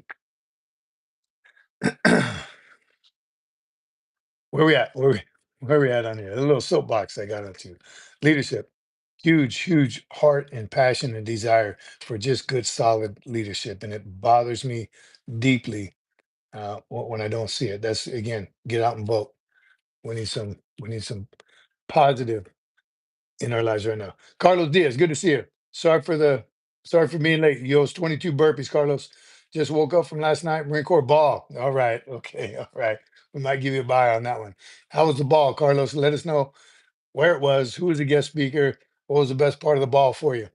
Where we at? Where we at on here? A little soapbox I got into. Leadership. Huge, huge heart and passion and desire for just good, solid leadership. And it bothers me deeply when I don't see it. That's again, get out and vote. We need some positive in our lives right now. Carlos Diaz, good to see you. Sorry for being late. You owes 22 burpees, Carlos. Just woke up from last night. Marine Corps ball. All right. Okay. All right. We might give you a buy on that one. How was the ball, Carlos? Let us know where it was, who was the guest speaker, what was the best part of the ball for you.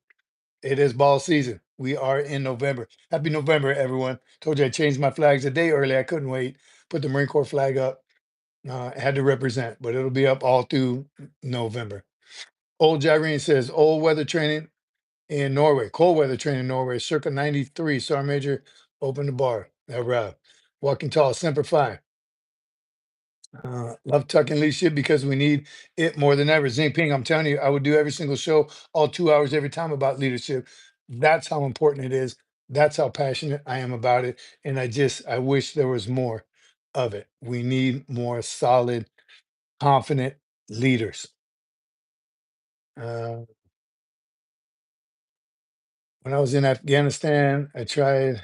It is ball season. We are in November. Happy November, everyone. Told you I changed my flags a day early. I couldn't wait. Put the Marine Corps flag up. Had to represent, but it'll be up all through November. Old Jyrene says, old weather training in Norway, cold weather training in Norway, circa 93. Sergeant Major, open the bar. Walking tall, Semper Fi. Love tucking leadership because we need it more than ever. Zing Ping, I'm telling you, I would do every single show, all 2 hours every time about leadership. That's how important it is. That's how passionate I am about it. And I wish there was more of it. We need more solid, confident leaders. Uh, when I was in Afghanistan, I tried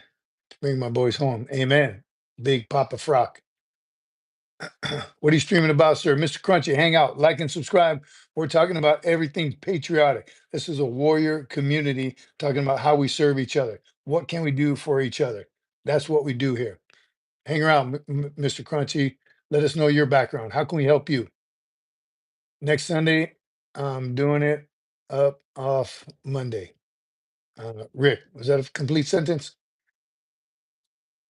to bring my boys home. Amen. Big Papa Frock. What are you streaming about, sir? Mr. Crunchy, hang out, like and subscribe. We're talking about everything patriotic. This is a warrior community talking about how we serve each other. What can we do for each other? That's what we do here. Hang around, Mr. Crunchy. Let us know your background. How can we help you? Next Sunday, I'm doing it up off Monday. Rick, was that a complete sentence?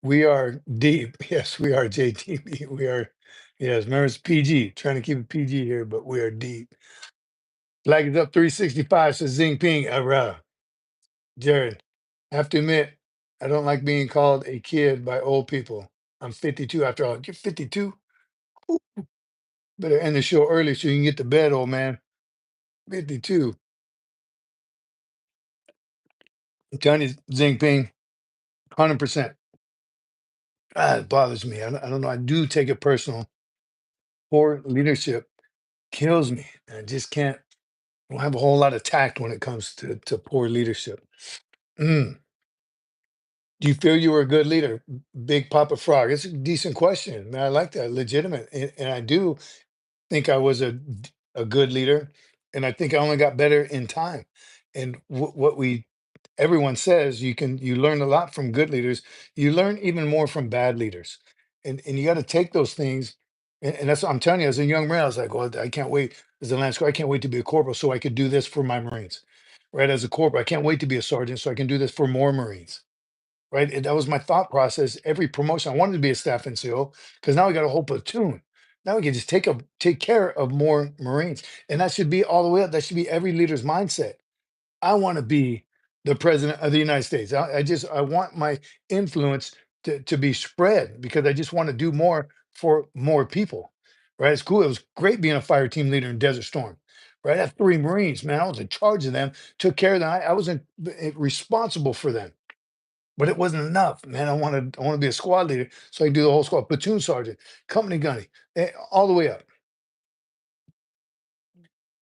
We are deep. Yes, we are JTB. We are, yes, remember it's PG, trying to keep it PG here, but we are deep. Flag is up 365, says Zing Ping. Jared, I have to admit, I don't like being called a kid by old people. I'm 52 after all. You're 52? Ooh, better end the show early so you can get to bed, old man. 52. I'm telling you, Zing Ping, 100%. It bothers me. I don't know. I do take it personal. Poor leadership kills me. I just can't. Don't have a whole lot of tact when it comes to poor leadership. Mm. Do you feel you were a good leader? Big Papa Frog. It's a decent question. Man, I like that. Legitimate. And I do think I was a good leader. And I think I only got better in time. And what we everyone says you learn a lot from good leaders. You learn even more from bad leaders. And you got to take those things. And that's what I'm telling you, as a young man, I was like, well, I can't wait as a Lance Corporal, I can't wait to be a corporal so I could do this for my Marines. Right. As a corporal, I can't wait to be a sergeant so I can do this for more Marines. Right. And that was my thought process. Every promotion, I wanted to be a staff NCO because now we got a whole platoon. Now we can just take care of more Marines. And that should be all the way up. That should be every leader's mindset. I want to be the president of the United States. I want my influence to be spread because I just want to do more for more people. Right. It's cool. It was great being a fire team leader in Desert Storm. Right. I had 3 Marines, man. I was in charge of them, took care of them. I was responsible for them. But it wasn't enough, man. I want to be a squad leader so I can do the whole squad, platoon sergeant, company gunny, all the way up.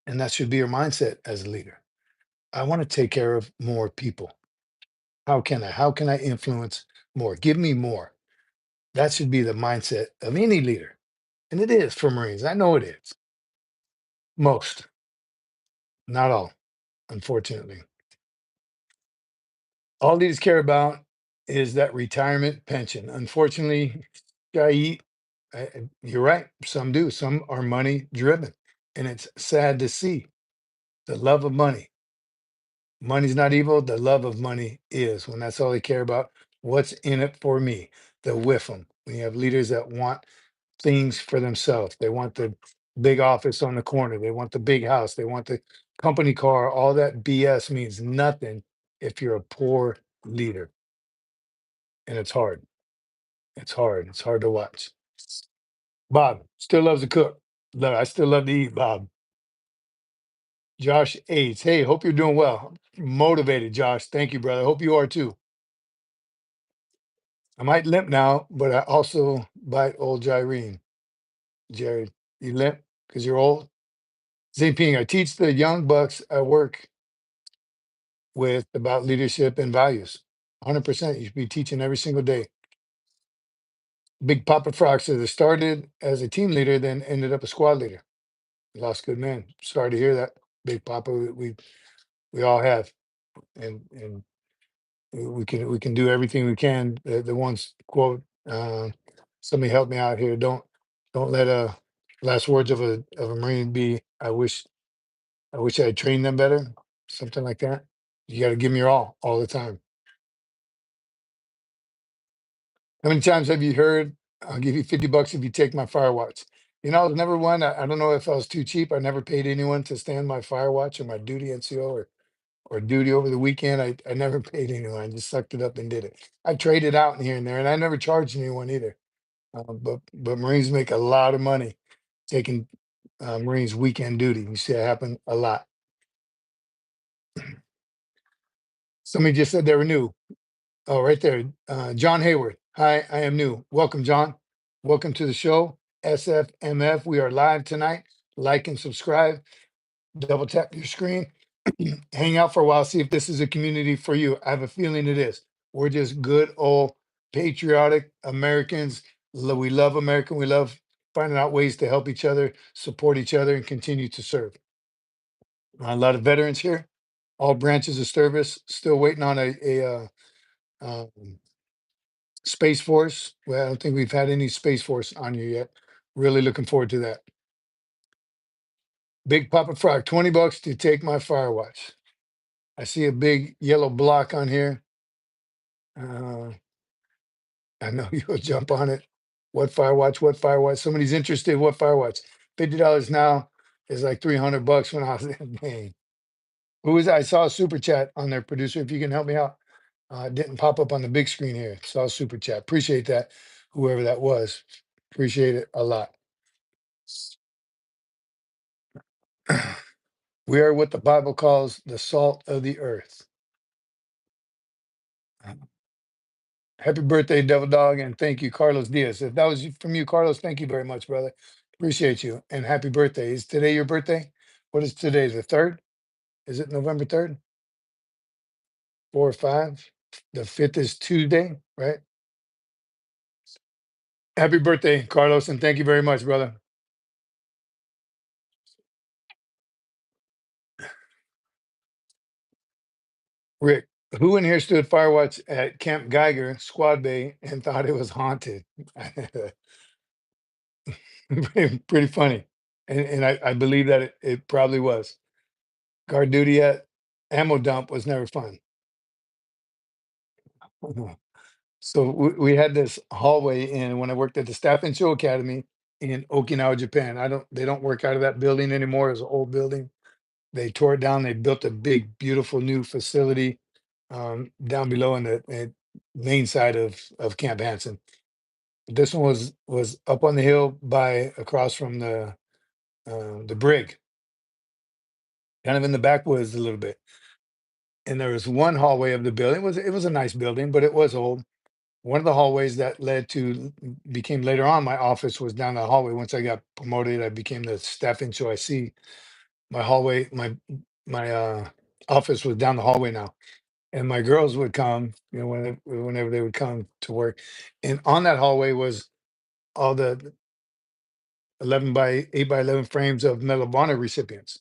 And that should be your mindset as a leader. I want to take care of more people. How can I? How can I influence more? Give me more. That should be the mindset of any leader. And it is for Marines. I know it is. Most, not all, unfortunately. All leaders care about is that retirement pension. Unfortunately, you're right. Some do. Some are money driven. And it's sad to see the love of money. Money's not evil. The love of money is. When that's all they care about, what's in it for me? They'll whiff them. When you have leaders that want things for themselves, they want the big office on the corner, they want the big house, they want the company car. All that BS means nothing if you're a poor leader. And it's hard. It's hard. It's hard to watch. Bob still loves to cook. I still love to eat, Bob. Josh Aids. Hey, hope you're doing well. Motivated, Josh. Thank you, brother. Hope you are too. I might limp now, but I also bite old Gyrene. Jared, you limp because you're old? Ping, I teach the young bucks I work with about leadership and values. 100%. You should be teaching every single day. Big Papa Frog says it started as a team leader, then ended up a squad leader. Lost good men. Sorry to hear that, Big Papa. We all have, and we can do everything we can. The ones quote, somebody help me out here. Don't let last words of a Marine be, I wish I had trained them better, something like that. You got to give them your all the time. How many times have you heard, I'll give you $50 if you take my fire watch? I was never one. I don't know if I was too cheap. I never paid anyone to stand my fire watch or my duty NCO or duty over the weekend. I never paid anyone. I just sucked it up and did it. I traded out here and there, and I never charged anyone either. But Marines make a lot of money taking Marines weekend duty. You see it happen a lot. Somebody just said they were new. Oh, right there. John Hayward. Hi, I am new. Welcome, John. Welcome to the show. SFMF. We are live tonight. Like and subscribe. Double tap your screen. Hang out for a while. See if this is a community for you. I have a feeling it is. We're just good old patriotic Americans. We love America. We love finding out ways to help each other, support each other, and continue to serve. A lot of veterans here, all branches of service, still waiting on a um, Space Force. Well, I don't think we've had any Space Force on here yet. Really looking forward to that. Big Papa Frog, $20 to take my Firewatch. I see a big yellow block on here. I know you'll jump on it. What Firewatch? What Firewatch? Somebody's interested. What Firewatch? $50 now is like $300 when I was paying. Who is that? I saw a super chat on there, producer. If you can help me out. It didn't pop up on the big screen here. Saw a super chat. Appreciate that. Whoever that was. Appreciate it a lot. We are what the Bible calls the salt of the earth. Happy birthday, Devil Dog, and thank you, Carlos Diaz. If that was from you, Carlos, thank you very much, brother. Appreciate you, and happy birthday. Is today your birthday? What is today, the 3rd? Is it November 3rd? 4 or 5? The 5th is Tuesday, right? Happy birthday, Carlos, and thank you very much, brother. Rick, who in here stood firewatch at Camp Geiger, Squad Bay, and thought it was haunted? Pretty funny. And I believe that it probably was. Guard duty at ammo dump was never fun. So we had this hallway in when I worked at the Staff and Show Academy in Okinawa, Japan. They don't work out of that building anymore. It's an old building. They tore it down. They built a big, beautiful new facility down below in the main side of Camp Hansen. This one was up on the hill by across from the brig, kind of in the backwoods a little bit. And there was one hallway of the building. It was a nice building, but it was old. One of the hallways that led to became later on my office was down the hallway. Once I got promoted, I became the staff intro. I see my hallway, my office was down the hallway now. And my girls would come, whenever they would come to work. And on that hallway was all the 11 by 8 by 11 frames of Medal of Honor recipients,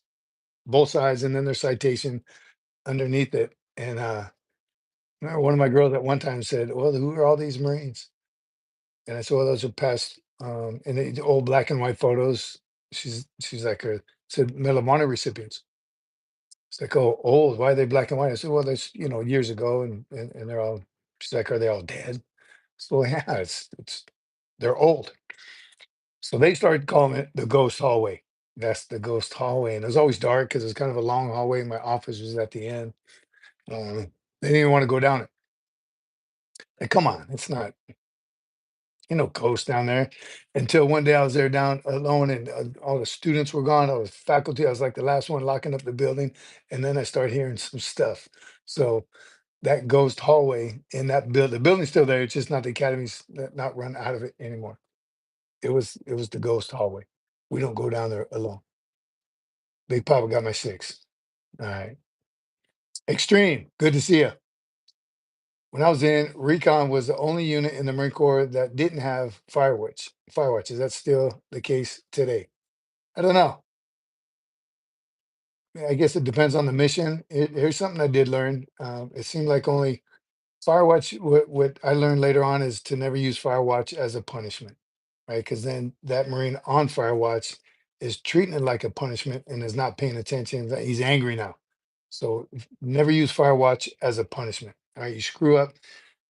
both sides, and then their citation underneath it. And I remember one of my girls at one time said, "Well, who are all these Marines?" And I said, "Well, those are past, and the old black and white photos." She's like a said Medal of Honor recipients. It's like, oh, old. Why are they black and white? I said, well, that's years ago, and they're all. She's like, are they all dead? So yeah, it's they're old. So they started calling it the ghost hallway. That's the ghost hallway, and it was always dark because it's kind of a long hallway. My office was at the end. They didn't even want to go down it. Like, come on, it's not ghosts down there. Until one day I was there down alone, and all the students were gone. All the faculty. I was like the last one locking up the building, and then I started hearing some stuff. So that ghost hallway in that building, the building's still there. It's just not the academy's not run out of it anymore. It was the ghost hallway. We don't go down there alone. Big Papa got my six. All right. Extreme. Good to see you. When I was in, recon was the only unit in the Marine Corps that didn't have firewatch. Firewatch. Is that still the case today? I don't know. I guess it depends on the mission. Here's something I did learn. It seemed like only Firewatch, what I learned later on is to never use Firewatch as a punishment, right? Because then that Marine on Firewatch is treating it like a punishment and is not paying attention. He's angry now. So never use Firewatch as a punishment. All right, you screw up,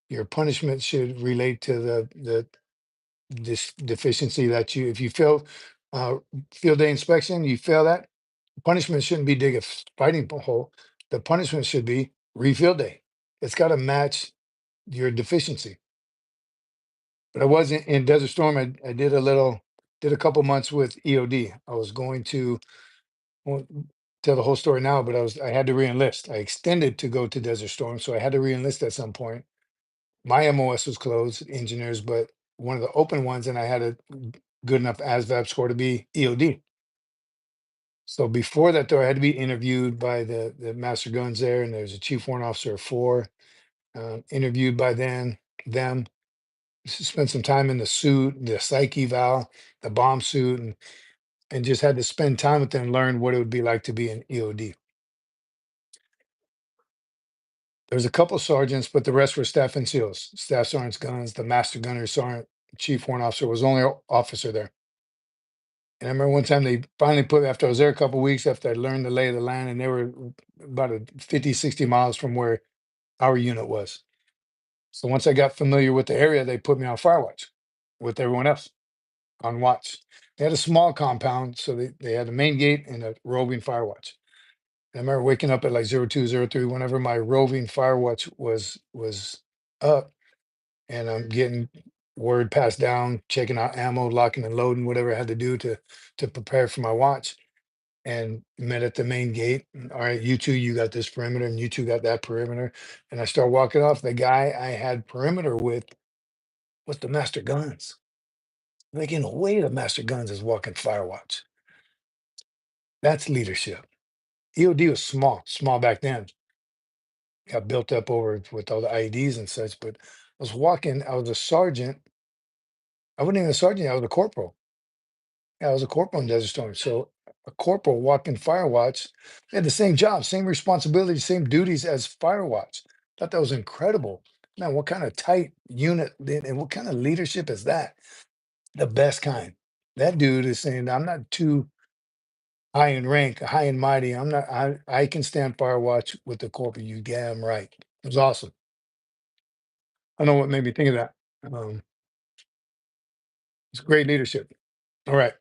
your punishment should relate to the this deficiency that if you fail uh, field day inspection, you fail that, punishment shouldn't be dig a fighting hole. The punishment should be refield day. It's got to match your deficiency. But I wasn't in Desert Storm. I did a couple months with EOD. I was going to, won't tell the whole story now, but I had to re-enlist. I extended to go to Desert Storm, so I had to re-enlist at some point. My MOS was closed, engineers, but one of the open ones, and I had a good enough ASVAB score to be EOD. So before that, though, I had to be interviewed by the master guns there, and there's a chief warrant officer of four, interviewed by them, spent some time in the suit, the psych eval, the bomb suit, and just had to spend time with them, learn what it would be like to be an EOD. There's a couple sergeants, but the rest were staff and SEALs, staff sergeants, guns. The master gunner sergeant, chief warrant officer was the only officer there. And I remember one time they finally put, after I was there a couple weeks, after I learned the lay of the land, and they were about 50, 60 miles from where our unit was. So once I got familiar with the area, they put me on firewatch with everyone else on watch. They had a small compound, so they had a main gate and a roving firewatch. I remember waking up at like 0203 whenever my roving firewatch was up, and I'm getting word passed down, checking out ammo, locking and loading, whatever I had to do to prepare for my watch. And met at the main gate. All right, you two, you got this perimeter, and you two got that perimeter. And I start walking off. The guy I had perimeter with was the master guns. Like, in a way, the master guns is walking firewatch. That's leadership. EOD was small back then. Got built up over with all the IEDs and such. But I was walking. I was a sergeant. I wasn't even a sergeant. I was a corporal. Yeah, I was a corporal in Desert Storm. So a corporal walking firewatch, they had the same job, same responsibility, same duties as firewatch. Thought that was incredible. Man, what kind of tight unit and what kind of leadership is that? The best kind. That dude is saying, I'm not too high in rank, high and mighty. I can stand firewatch with the corporal. You damn right. It was awesome. I don't know what made me think of that. Um, it's great leadership. All right.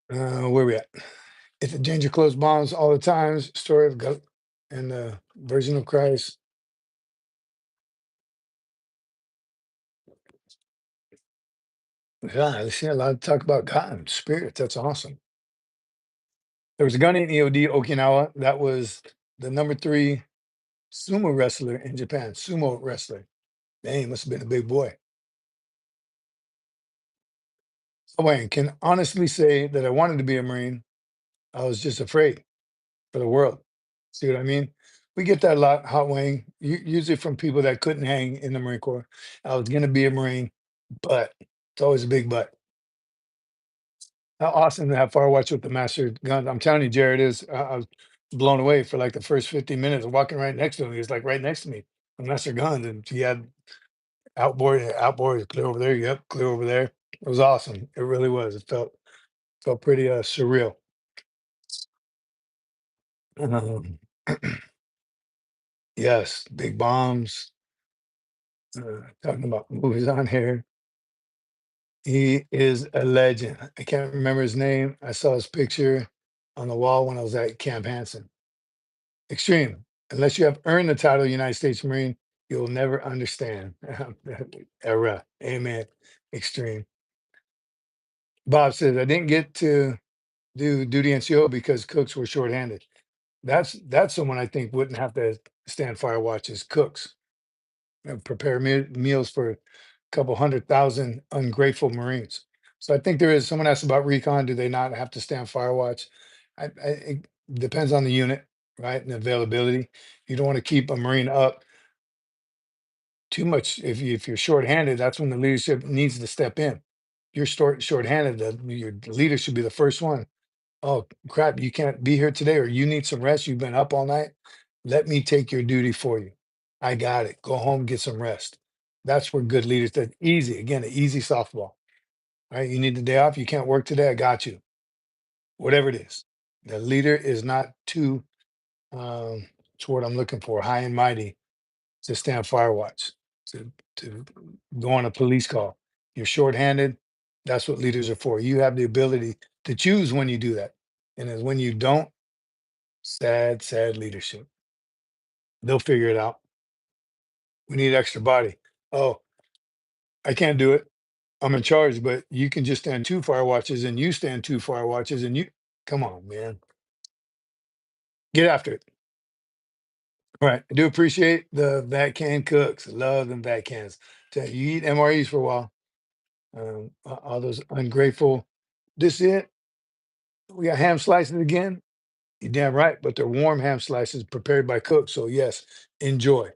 Where we at? If the danger close bombs all the times, story of goat and the version of Christ. Yeah, I see a lot of talk about God and spirits. That's awesome. There was a guy named EOD Okinawa that was the number three sumo wrestler in Japan. Sumo wrestler. Man, he must have been a big boy. Oh, Wayne can honestly say that I wanted to be a Marine. I was just afraid for the world. See what I mean? We get that a lot, Hot Wayne, usually from people that couldn't hang in the Marine Corps. I was going to be a Marine, but it's always a big but. How awesome to have Firewatch with the master gun. I'm telling you, Jared, I was blown away for like the first 15 minutes, walking right next to him. He was like right next to me, the master gun. And he had outboard, clear over there. Yep, clear over there. It was awesome. It really was. It felt Felt pretty surreal. Um, yes, big bombs. Talking about movies on here. He is a legend. I can't remember his name. I saw his picture on the wall when I was at Camp Hansen. Extreme. Unless you have earned the title United States Marine, you'll never understand. Era. Amen. Extreme. Bob says, I didn't get to do duty NCO because cooks were shorthanded. That's someone I think wouldn't have to stand fire watch as cooks and prepare meals for a couple 100,000 ungrateful Marines. So I think there is someone asked about recon. Do they not have to stand fire watch? It depends on the unit, right? And availability. You don't want to keep a Marine up too much. If you're shorthanded, that's when the leadership needs to step in. You're shorthanded, your leader should be the first one. Oh crap, you can't be here today, or you need some rest. You've been up all night. Let me take your duty for you. I got it. Go home, get some rest. That's where good leaders, that easy, again, an easy softball. Right? You need the day off. You can't work today. I got you. Whatever it is. The leader is not too it's what I'm looking for, high and mighty to stand fire watch, to go on a police call. You're shorthanded. That's what leaders are for. You have the ability to choose when you do that. And as when you don't, sad, sad leadership. They'll figure it out. We need extra body. Oh, I can't do it. I'm in charge, but you can just stand two fire watches and you stand two fire watches and you come on, man. Get after it. All right. I do appreciate the vat can cooks. Love them vat cans. Tell you eat MREs for a while. All those ungrateful. This it. We got ham slices again. You're damn right, but they're warm ham slices prepared by cooks. So yes, enjoy.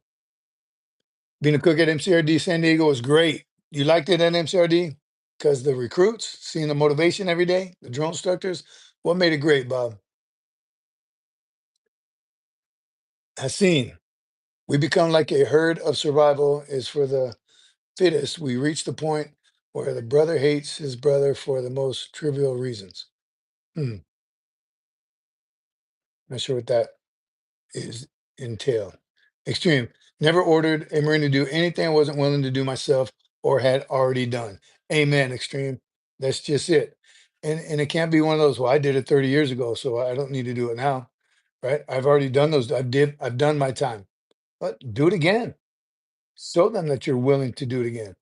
Being a cook at MCRD San Diego was great. You liked it at MCRD? Because the recruits, seeing the motivation every day, the drone instructors, what made it great, Bob? I seen. We become like a herd of survival is for the fittest. We reach the point where the brother hates his brother for the most trivial reasons. Hmm. Not sure what that is entail. Extreme. Never ordered a Marine to do anything I wasn't willing to do myself or had already done. Amen, Extreme. That's just it. And it can't be one of those, well, I did it 30 years ago, so I don't need to do it now. Right? I've already done those. I've done my time. But do it again. Show them that you're willing to do it again.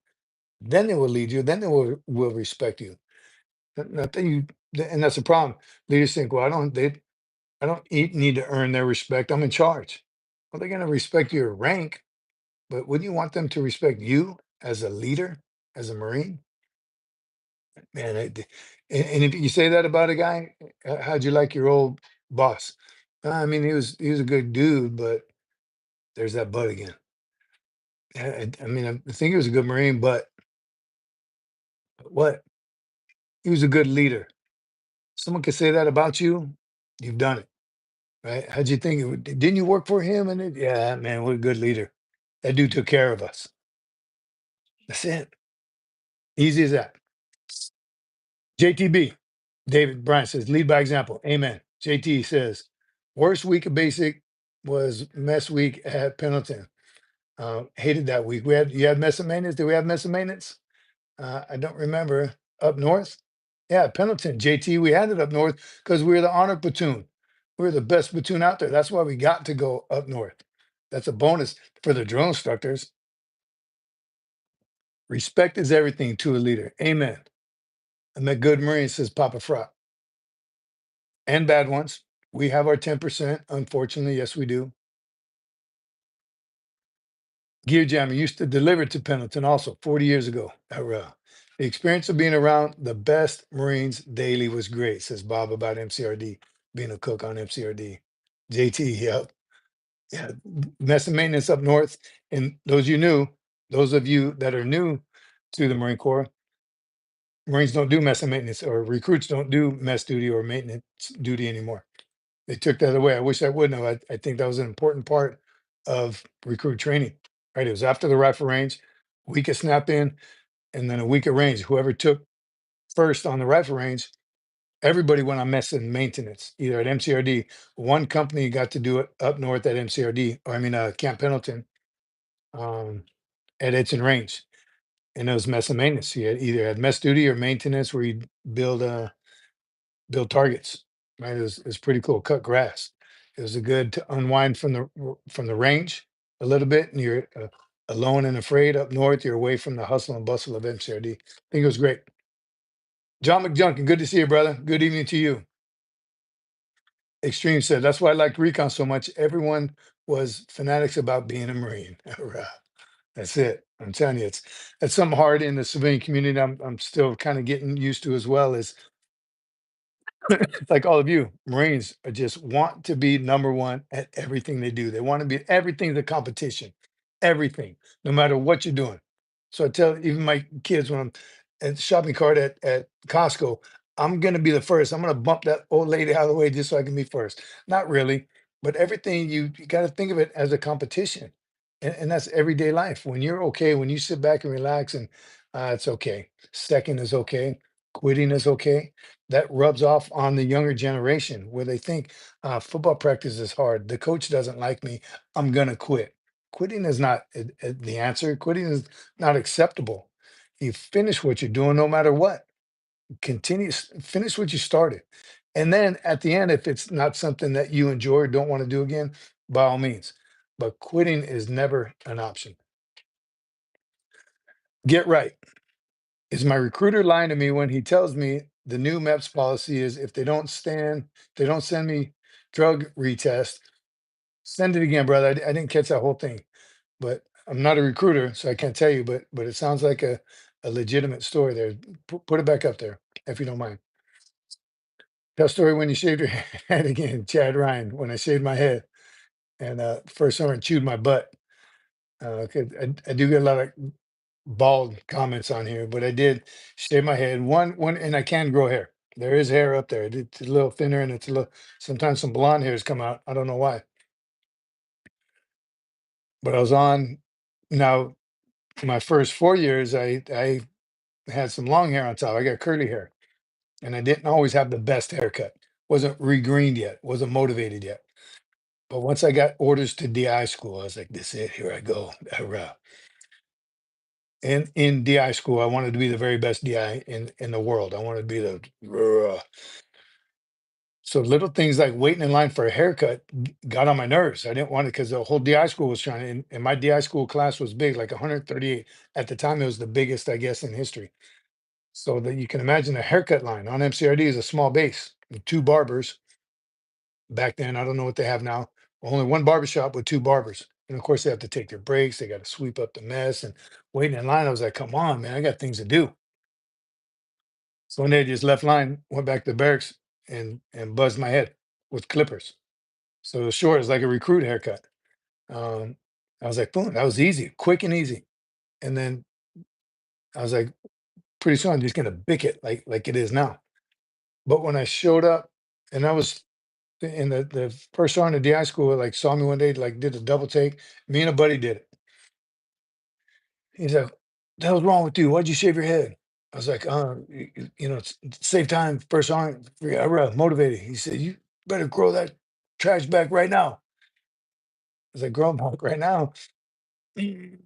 Then they will lead you, then they will respect you. Not that you and that's the problem. Leaders think, well, I don't need to earn their respect. I'm in charge. Well, they're going to respect your rank, but wouldn't you want them to respect you as a leader, as a Marine? Man, and if you say that about a guy, how'd you like your old boss? I mean, he was a good dude, but there's that but again. I mean, I think he was a good Marine, but what? He was a good leader. Someone could say that about you, you've done it, right? How'd you think? Didn't you work for him? And yeah, man, what a good leader. That dude took care of us. That's it. Easy as that. JTB, David Bryant says, lead by example. Amen. JT says, worst week of basic was mess week at Pendleton. Hated that week. You had mess of maintenance. Did we have mess of maintenance? I don't remember. Up north? Yeah, Pendleton. JT, we had it up north because we were the honor platoon. We were the best platoon out there. That's why we got to go up north. That's a bonus for the drill instructors. Respect is everything to a leader. Amen. I met good Marines, says Papa Frot. And bad ones. We have our 10%. Unfortunately, yes, we do. Gear Jammer used to deliver to Pendleton also 40 years ago. The experience of being around the best Marines daily was great, says Bob about MCRD, being a cook on MCRD. JT, yep. Yeah, mess and maintenance up north. And those of you that are new to the Marine Corps, Marines don't do mess and maintenance, or recruits don't do mess duty or maintenance duty anymore. They took that away. I wish I wouldn't have. I think that was an important part of recruit training. Right. It was after the rifle range, week of snap in, and then a week of range. Whoever took first on the rifle range everybody went on mess and maintenance, either at MCRD. One company got to do it up north at MCRD, or I mean, Camp Pendleton, um, at Its and Range. And it was mess and maintenance. You had either had mess duty or maintenance where you build build targets. Right. It was pretty cool. Cut grass. It was a good to unwind from the range a little bit, and you're alone and afraid up north. You're away from the hustle and bustle of MCRD. I think it was great. John McJunkin, good to see you, brother. Good evening to you. Extreme said, that's why I liked recon so much. Everyone was fanatics about being a Marine. Right. That's it. I'm telling you, it's something hard in the civilian community. I'm still kind of getting used to as well. Is like all of you, Marines are just want to be number one at everything they do. They want to be everything the competition, everything, no matter what you're doing. So I tell even my kids when I'm at the shopping cart at Costco, I'm gonna be the first. I'm gonna bump that old lady out of the way just so I can be first. Not really, but everything you got to think of it as a competition, and that's everyday life. When you're okay, when you sit back and relax, and it's okay. Second is okay. Quitting is okay. That rubs off on the younger generation where they think football practice is hard. The coach doesn't like me. I'm gonna quit. Quitting is not the answer. Quitting is not acceptable. You finish what you're doing no matter what. Continue, finish what you started. And then at the end, if it's not something that you enjoy or don't want to do again, by all means. But quitting is never an option. Get right. Is my recruiter lying to me when he tells me the new MEPS policy is if they don't send me drug retest, send it again, brother. I didn't catch that whole thing, but I'm not a recruiter, so I can't tell you. But it sounds like a legitimate story there. Put it back up there if you don't mind. Tell story when you shaved your head again, Chad Ryan. When I shaved my head and first summer and chewed my butt. 'Cause I do get a lot of bald comments on here, but I did shave my head. One, and I can grow hair. There is hair up there. It's a little thinner, and it's a little. Sometimes some blonde hairs come out. I don't know why, but I was on. Now, my first 4 years, I had some long hair on top. I got curly hair, and I didn't always have the best haircut. Wasn't regreened yet. Wasn't motivated yet. But once I got orders to DI school, I was like, "This is it. Here I go." And in DI school, I wanted to be the very best DI in the world. I wanted to be the so little things like waiting in line for a haircut got on my nerves. I didn't want it because the whole DI school was trying to, and my DI school class was big, like 138. At the time, it was the biggest, I guess, in history. So that you can imagine a haircut line on MCRD is a small base, with two barbers. Back then, I don't know what they have now. Only one barber shop with two barbers. And of course, they have to take their breaks. They got to sweep up the mess and waiting in line. I was like, come on, man, I got things to do. So one day I just left line, went back to the barracks and buzzed my head with clippers. So it was short, it's like a recruit haircut. Um, I was like, boom, that was easy, quick and easy. And then I was like, pretty soon I'm just gonna bick it like it is now. But when I showed up, and I was in the first sergeant of DI school, like saw me one day, like did a double take. Me and a buddy did it. He's like, "The hell's wrong with you? Why'd you shave your head?" I was like, save time, first sergeant, motivated." He said, "You better grow that trash back right now." I was like, "Grow 'em back right now." She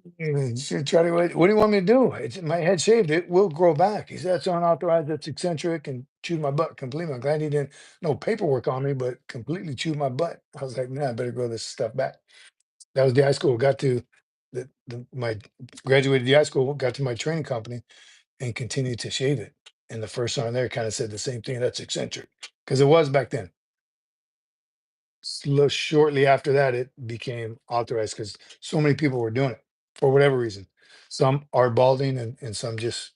try to, what do you want me to do? It's my head shaved, it will grow back. He said, "That's unauthorized, that's eccentric," and chewed my butt completely. I'm glad he didn't, no paperwork on me, but completely chewed my butt. I was like, nah, I better grow this stuff back. That was the high school. Got to my graduated the high school, got to my training company and continued to shave it. And the first one there kind of said the same thing. That's eccentric because it was back then. Shortly after that, it became authorized because so many people were doing it for whatever reason. Some are balding and some just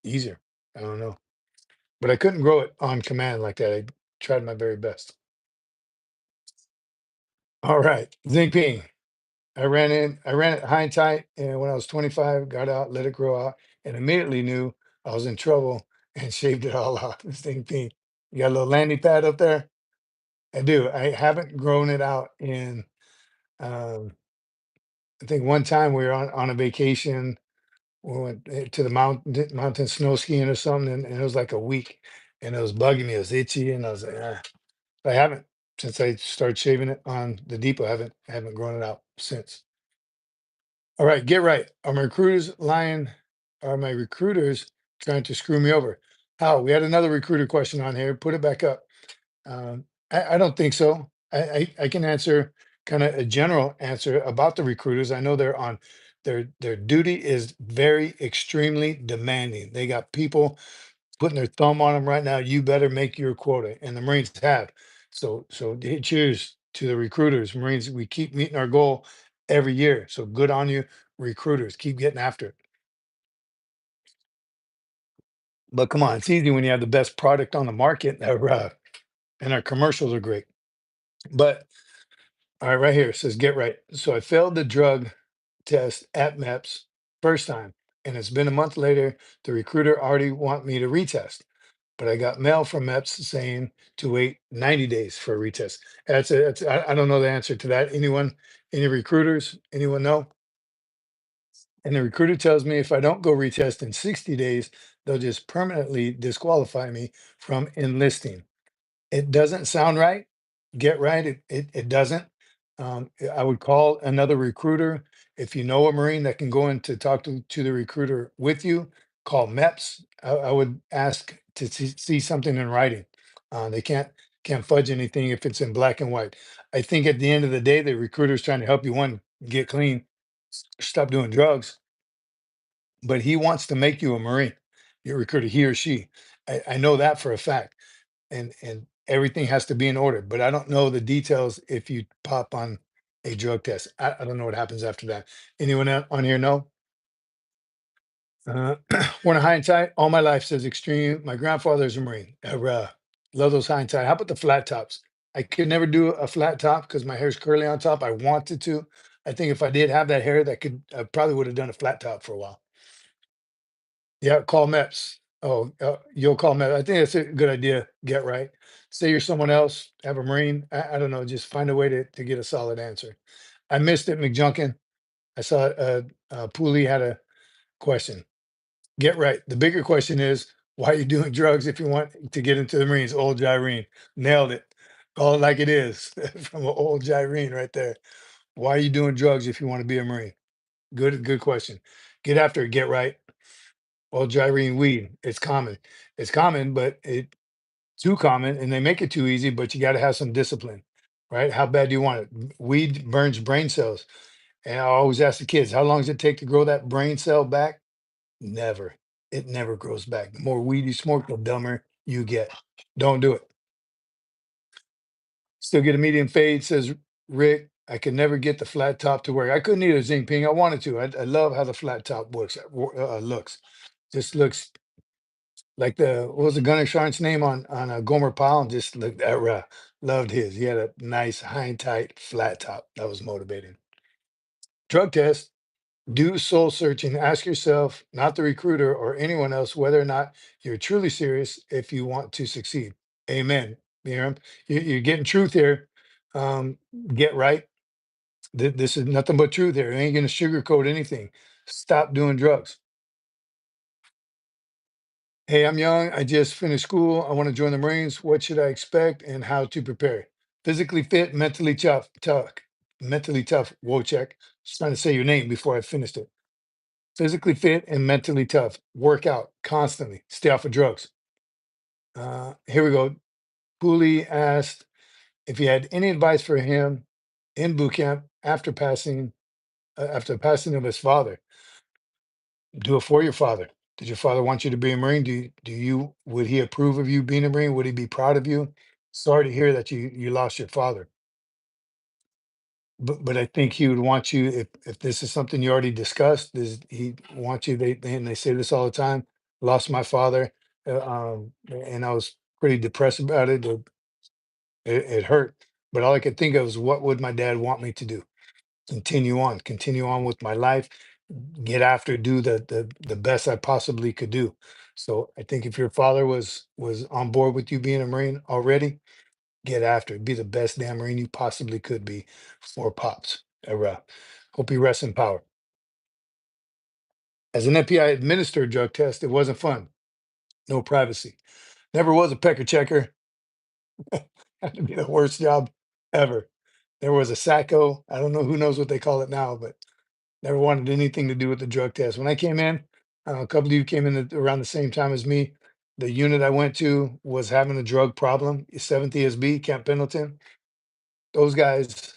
easier. I don't know. But I couldn't grow it on command like that. I tried my very best. All right. Zinc ping. I ran it high and tight. And when I was 25, got out, let it grow out, and immediately knew I was in trouble and shaved it all off. Zinc ping. You got a little landing pad up there? I do. I haven't grown it out in um, I think one time we were on a vacation. We went to the mountain snow skiing or something, and it was like a week. and it was bugging me. It was itchy, and I was like, ah. I haven't since I started shaving it on the depot. I haven't grown it out since. All right, get right. Are my recruiters lying? Are my recruiters trying to screw me over? How? We had another recruiter question on here. Put it back up. I don't think so. I can answer kind of a general answer about the recruiters. I know they're on their duty is very extremely demanding. They got people putting their thumb on them right now. You better make your quota, and the Marines have. So cheers to the recruiters, Marines. We keep meeting our goal every year. So good on you, recruiters. Keep getting after it. But come on, it's easy when you have the best product on the market, and our commercials are great. But all right, right here it says get right. So I failed the drug test at MEPS first time, and it's been a month later. The recruiter already want me to retest, but I got mail from MEPS saying to wait 90 days for a retest. I don't know the answer to that. Anyone, any recruiters, anyone know? And the recruiter tells me if I don't go retest in 60 days, they'll just permanently disqualify me from enlisting. It doesn't sound right. Get right. It doesn't. I would call another recruiter. If you know a Marine that can go in to talk to the recruiter with you, call MEPS. I would ask to see something in writing. They can't fudge anything if it's in black and white. I think at the end of the day, the recruiter is trying to help you one get clean, stop doing drugs, but he wants to make you a Marine. Your recruiter, he or she. I know that for a fact, and everything has to be in order. But I don't know the details if you pop on a drug test. I don't know what happens after that. Anyone on here know? Worn a high and tight all my life, says Extreme. My grandfather's a Marine. Love those high and tight. How about the flat tops? I could never do a flat top because my hair's curly on top. I wanted to. I think if I did have that hair, that could I probably would have done a flat top for a while. Yeah, call MEPS. Oh, you'll call MEPS. I think that's a good idea. Get right. Say you're someone else, have a Marine. I don't know. Just find a way to get a solid answer. I missed it, McJunkin. I saw Poolee had a question. Get right. The bigger question is, why are you doing drugs if you want to get into the Marines? Old Gyrene. Nailed it. Call it like it is from an old Gyrene right there. Why are you doing drugs if you want to be a Marine? Good question. Get after it. Get right. Well, gyrene weed, it's common. It's common, but it too common, and they make it too easy, but you got to have some discipline, right? How bad do you want it? Weed burns brain cells. And I always ask the kids, how long does it take to grow that brain cell back? Never. It never grows back. The more weed you smoke, the dumber you get. Don't do it. Still get a medium fade, says Rick. I could never get the flat top to work. I couldn't either, Zing Ping. I wanted to. I love how the flat top works, looks. Just looks like what was the Gunner Sharn's name on Gomer Pyle? Just looked at loved his. He had a nice high and tight flat top. That was motivating. Drug test. Do soul searching. Ask yourself, not the recruiter or anyone else, whether or not you're truly serious if you want to succeed. Amen. Miriam, you're getting truth here. Um, get right. This is nothing but truth here. It ain't gonna sugarcoat anything. Stop doing drugs. Hey, I'm young. I just finished school. I want to join the Marines. What should I expect and how to prepare? Physically fit, mentally tough. Wojciech. Just trying to say your name before I finished it. Physically fit and mentally tough. Work out constantly. Stay off of drugs. Here we go. Poolee asked if he had any advice for him in boot camp after passing of his father. Do it for your father. Did your father want you to be a Marine? Would he approve of you being a Marine? Would he be proud of you? Sorry to hear that you lost your father. But I think he would want you, if this is something you already discussed, he wants you, and they say this all the time, lost my father, and I was pretty depressed about it. It hurt. But all I could think of was what would my dad want me to do? Continue on with my life, get after, do the best I possibly could do. So I think if your father was on board with you being a Marine already, get after it. Be the best damn Marine you possibly could be for Pops. Hope he rests in power. As an FPI administered drug test, it wasn't fun. No privacy. Never was a pecker checker. Had to be the worst job ever. There was a SACO. I don't know who knows what they call it now, but never wanted anything to do with the drug test. When I came in, a couple of you came in around the same time as me. The unit I went to was having a drug problem. 7th ESB, Camp Pendleton. Those guys,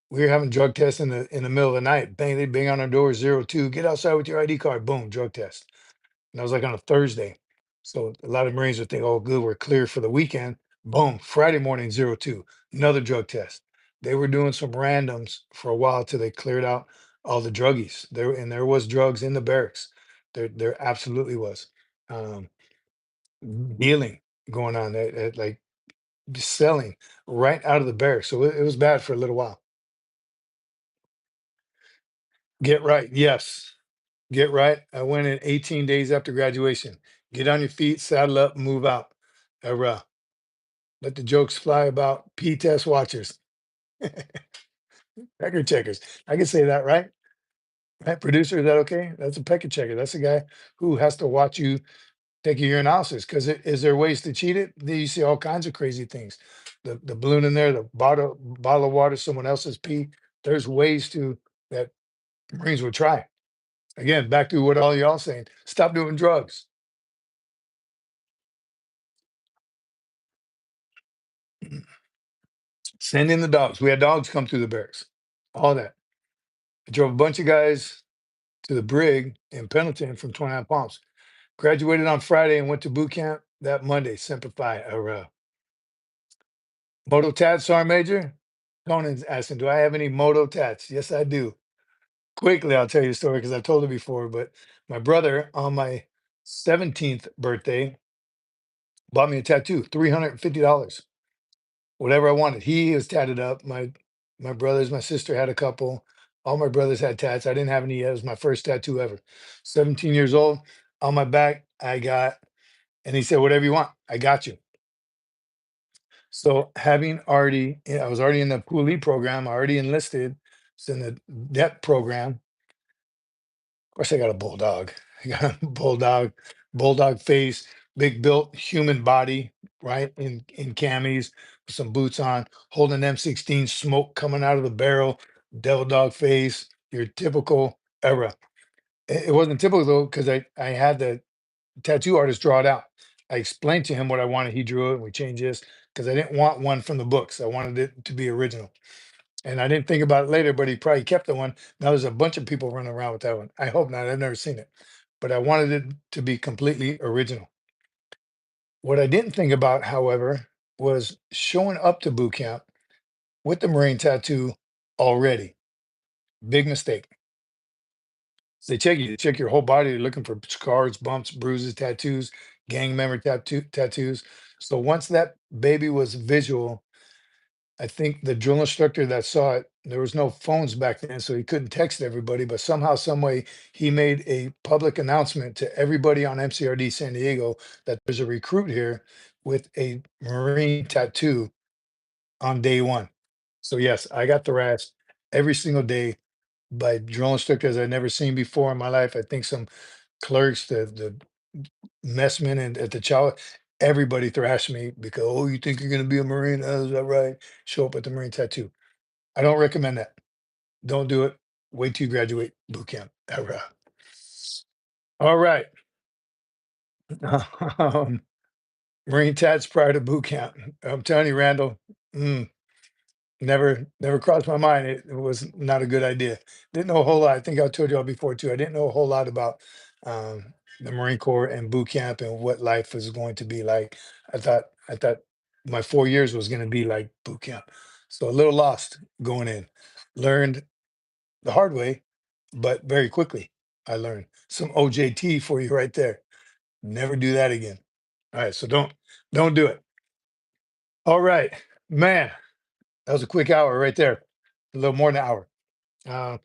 we were having drug tests in the middle of the night. Bang, they bang on our door, 02. Get outside with your ID card. Boom, drug test. And that was like on a Thursday. So a lot of Marines would think, oh, good, we're clear for the weekend. Boom, Friday morning, 02, another drug test. They were doing some randoms for a while till they cleared out all the druggies. There was drugs in the barracks. There absolutely was. Um, Dealing going on, like selling right out of the barracks. So it was bad for a little while. Get right. Yes. Get right. I went in 18 days after graduation. Get on your feet, saddle up, move out. Let the jokes fly about P-test watchers, pecker checkers. I can say that, right? Right, producer, is that okay? That's a pecker checker. That's a guy who has to watch you take your urinalysis. Because is there ways to cheat it? Then you see all kinds of crazy things. The balloon in there, the bottle of water, someone else's pee. There's ways to that Marines would try. Again, back to what all y'all saying. Stop doing drugs. Send in the dogs. We had dogs come through the barracks. All that. I drove a bunch of guys to the brig in Pendleton from 29 Palms. Graduated on Friday and went to boot camp that Monday. Semper Fi. Moto tats, Sergeant Major? Conan's asking, do I have any moto tats? Yes, I do. Quickly, I'll tell you a story because I've told it before. But my brother, on my 17th birthday, bought me a tattoo, $350. Whatever I wanted. He was tatted up. My brothers, my sister had a couple. All my brothers had tats. I didn't have any yet. It was my first tattoo ever. 17 years old. On my back, I got, and he said, whatever you want, I got you. So having already, I was already in the Poolee program, already enlisted. It's in the DEP program. Of course, I got a bulldog. I got a bulldog face, big built human body, right? In camis, with some boots on, holding M16, smoke coming out of the barrel, devil dog face, your typical era. It wasn't typical though, because I had the tattoo artist draw it out. I explained to him what I wanted. He drew it and we changed this because I didn't want one from the books. I wanted it to be original. And I didn't think about it later, but he probably kept the one. Now there's a bunch of people running around with that one. I hope not. I've never seen it, but I wanted it to be completely original. What I didn't think about, however, was showing up to boot camp with the Marine tattoo already. Big mistake. They check you, they check your whole body. They're looking for scars, bumps, bruises, tattoos, gang member tattoos. So once that baby was visual, I think the drill instructor that saw it, there was no phones back then, so he couldn't text everybody, but somehow, some way, he made a public announcement to everybody on MCRD San Diego that there's a recruit here with a Marine tattoo on day one. So yes, I got thrashed every single day by drill instructors I'd never seen before in my life. I think some clerks, the messmen and at the chow, everybody thrashed me because, oh, you think you're gonna be a Marine? Oh, is that right? Show up with the Marine tattoo. I don't recommend that. Don't do it. Wait till you graduate boot camp. All right. Um, Marine tats prior to boot camp. I'm telling you, Randall, mm, never crossed my mind. It was not a good idea. Didn't know a whole lot. I think I told you all before too. I didn't know a whole lot about the Marine Corps and boot camp and what life was going to be like. I thought my 4 years was going to be like boot camp. So a little lost going in. Learned the hard way, but very quickly I learned some OJT for you right there. Never do that again. All right, so don't do it. All right, man, that was a quick hour right there. A little more than an hour. Uh,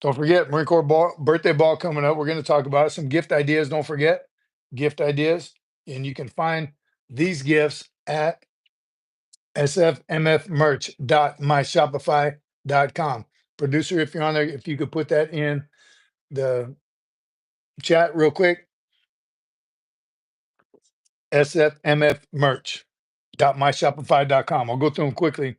don't forget Marine Corps ball, birthday ball coming up. We're going to talk about it. Some gift ideas. Don't forget gift ideas, and you can find these gifts at sfmfmerch.myshopify.com. Producer, if you're on there, if you could put that in the chat real quick. SFMF merch.myshopify.com. I'll go through them quickly.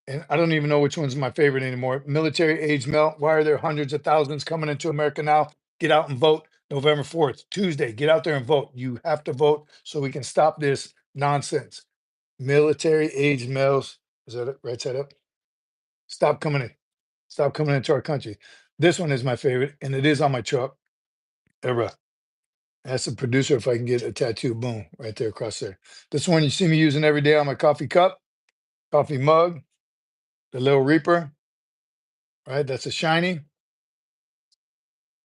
And I don't even know which one's my favorite anymore. Military age melt. Why are there hundreds of thousands coming into America now? Get out and vote November 4th, Tuesday. Get out there and vote. You have to vote so we can stop this nonsense. Military age males. Is that it? Right side up? Stop coming in. Stop coming into our country. This one is my favorite, and it is on my truck. Era. That's the producer. If I can get a tattoo, boom, right there across there. This one you see me using every day on my coffee cup, coffee mug, the little Reaper, right? That's a shiny.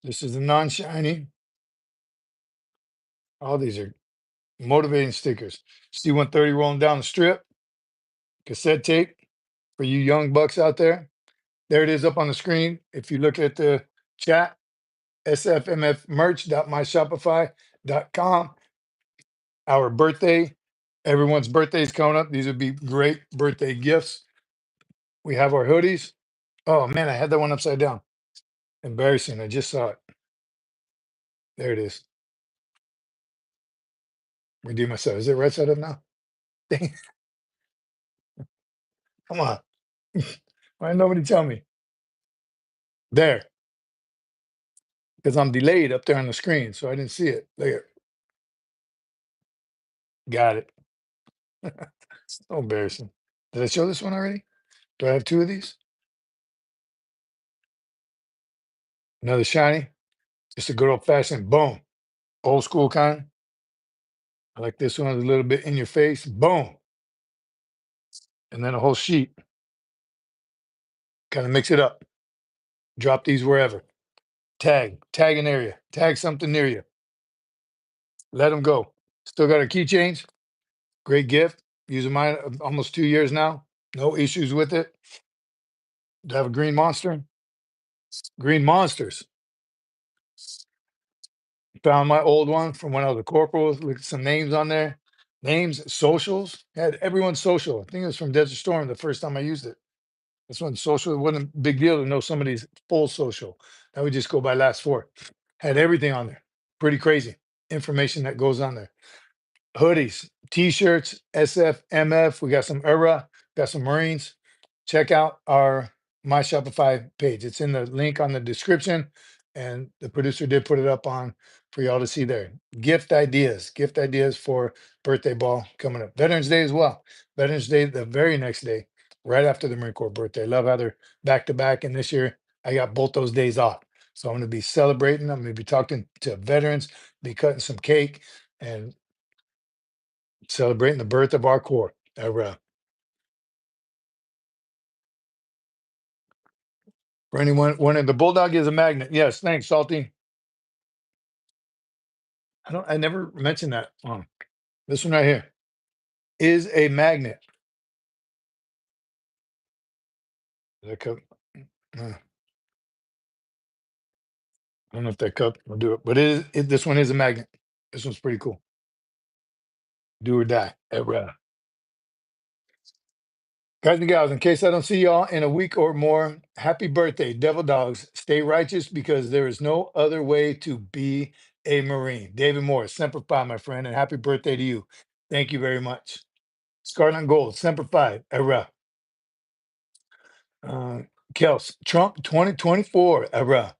This is a non-shiny. All these are motivating stickers. C-130 rolling down the strip, cassette tape for you young bucks out there. There it is up on the screen. If you look at the chat, sfmfmerch.myshopify.com. Our birthday, everyone's birthday is coming up. These would be great birthday gifts. We have our hoodies. Oh man, I had that one upside down. Embarrassing. I just saw it. There it is. Redeem myself. Is it right side up now? Dang, come on. Why didn't nobody tell me? There, because I'm delayed up there on the screen, so I didn't see it. There. Got it. So embarrassing. Did I show this one already? Do I have two of these? Another shiny. Just a good old fashioned boom. Old school kind. I like this one a little bit in your face. Boom. And then a whole sheet. Kind of mix it up. Drop these wherever. Tag an area. Tag something near you. Let them go. Still got our keychains. Great gift. Using mine almost 2 years now. No issues with it. Do I have a green monster? Green monsters. Found my old one from when I was a corporal. Look at some names on there. Names, socials. Had everyone's social. I think it was from Desert Storm the first time I used it. That's when social, it wasn't a big deal to know somebody's full social. Now we just go by last four. Had everything on there. Pretty crazy information that goes on there. Hoodies, t-shirts, SFMF. We got some URAH, got some Marines. Check out our My Shopify page. It's in the link on the description, and the producer did put it up on for y'all to see there. Gift ideas for birthday ball coming up. Veterans Day as well. Veterans Day the very next day, right after the Marine Corps birthday. Love how they're back to back, and this year I got both those days off. So I'm going to be celebrating. I'm going to be talking to veterans, be cutting some cake, and celebrating the birth of our Corps. For anyone, when the bulldog is a magnet. Yes, thanks, Salty. I never mentioned that. This one right here is a magnet. That cup. I don't know if that cup will do it, but this one is a magnet. This one's pretty cool. Do or die. Guys and gals, in case I don't see y'all in a week or more, happy birthday, Devil Dogs. Stay righteous because there is no other way to be a Marine. David Morris, Semper Fi, my friend, and happy birthday to you. Thank you very much. Scarlet and Gold, Semper Fi, era. Kels, Trump 2024, era.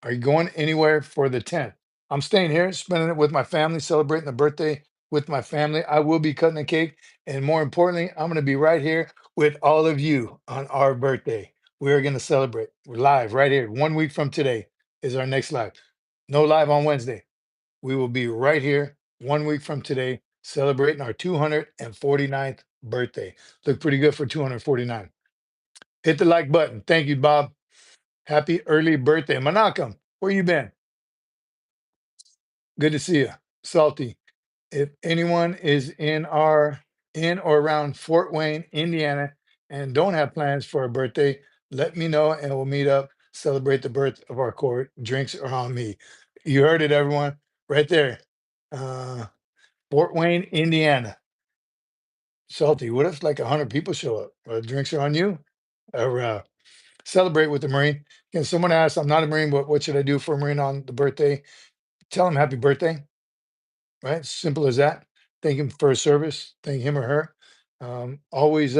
Are you going anywhere for the 10th? I'm staying here, spending it with my family, celebrating the birthday with my family. I will be cutting a cake. And more importantly, I'm going to be right here with all of you on our birthday. We're going to celebrate. We're live right here. 1 week from today is our next live. No live on Wednesday. We will be right here 1 week from today, celebrating our 249th birthday. Look pretty good for 249. Hit the like button. Thank you, Bob. Happy early birthday. Manakam, where you been? Good to see you. Salty. If anyone is in or around Fort Wayne, Indiana, and don't have plans for a birthday, let me know and we'll meet up, celebrate the birth of our court. Drinks are on me. You heard it, everyone, right there. Fort Wayne, Indiana. Salty. What if like 100 people show up? Drinks are on you. Or celebrate with the Marine. Can someone ask, I'm not a Marine, but what should I do for a Marine on the birthday? Tell them happy birthday. Right? Simple as that. thank him for his service, thank him or her. Always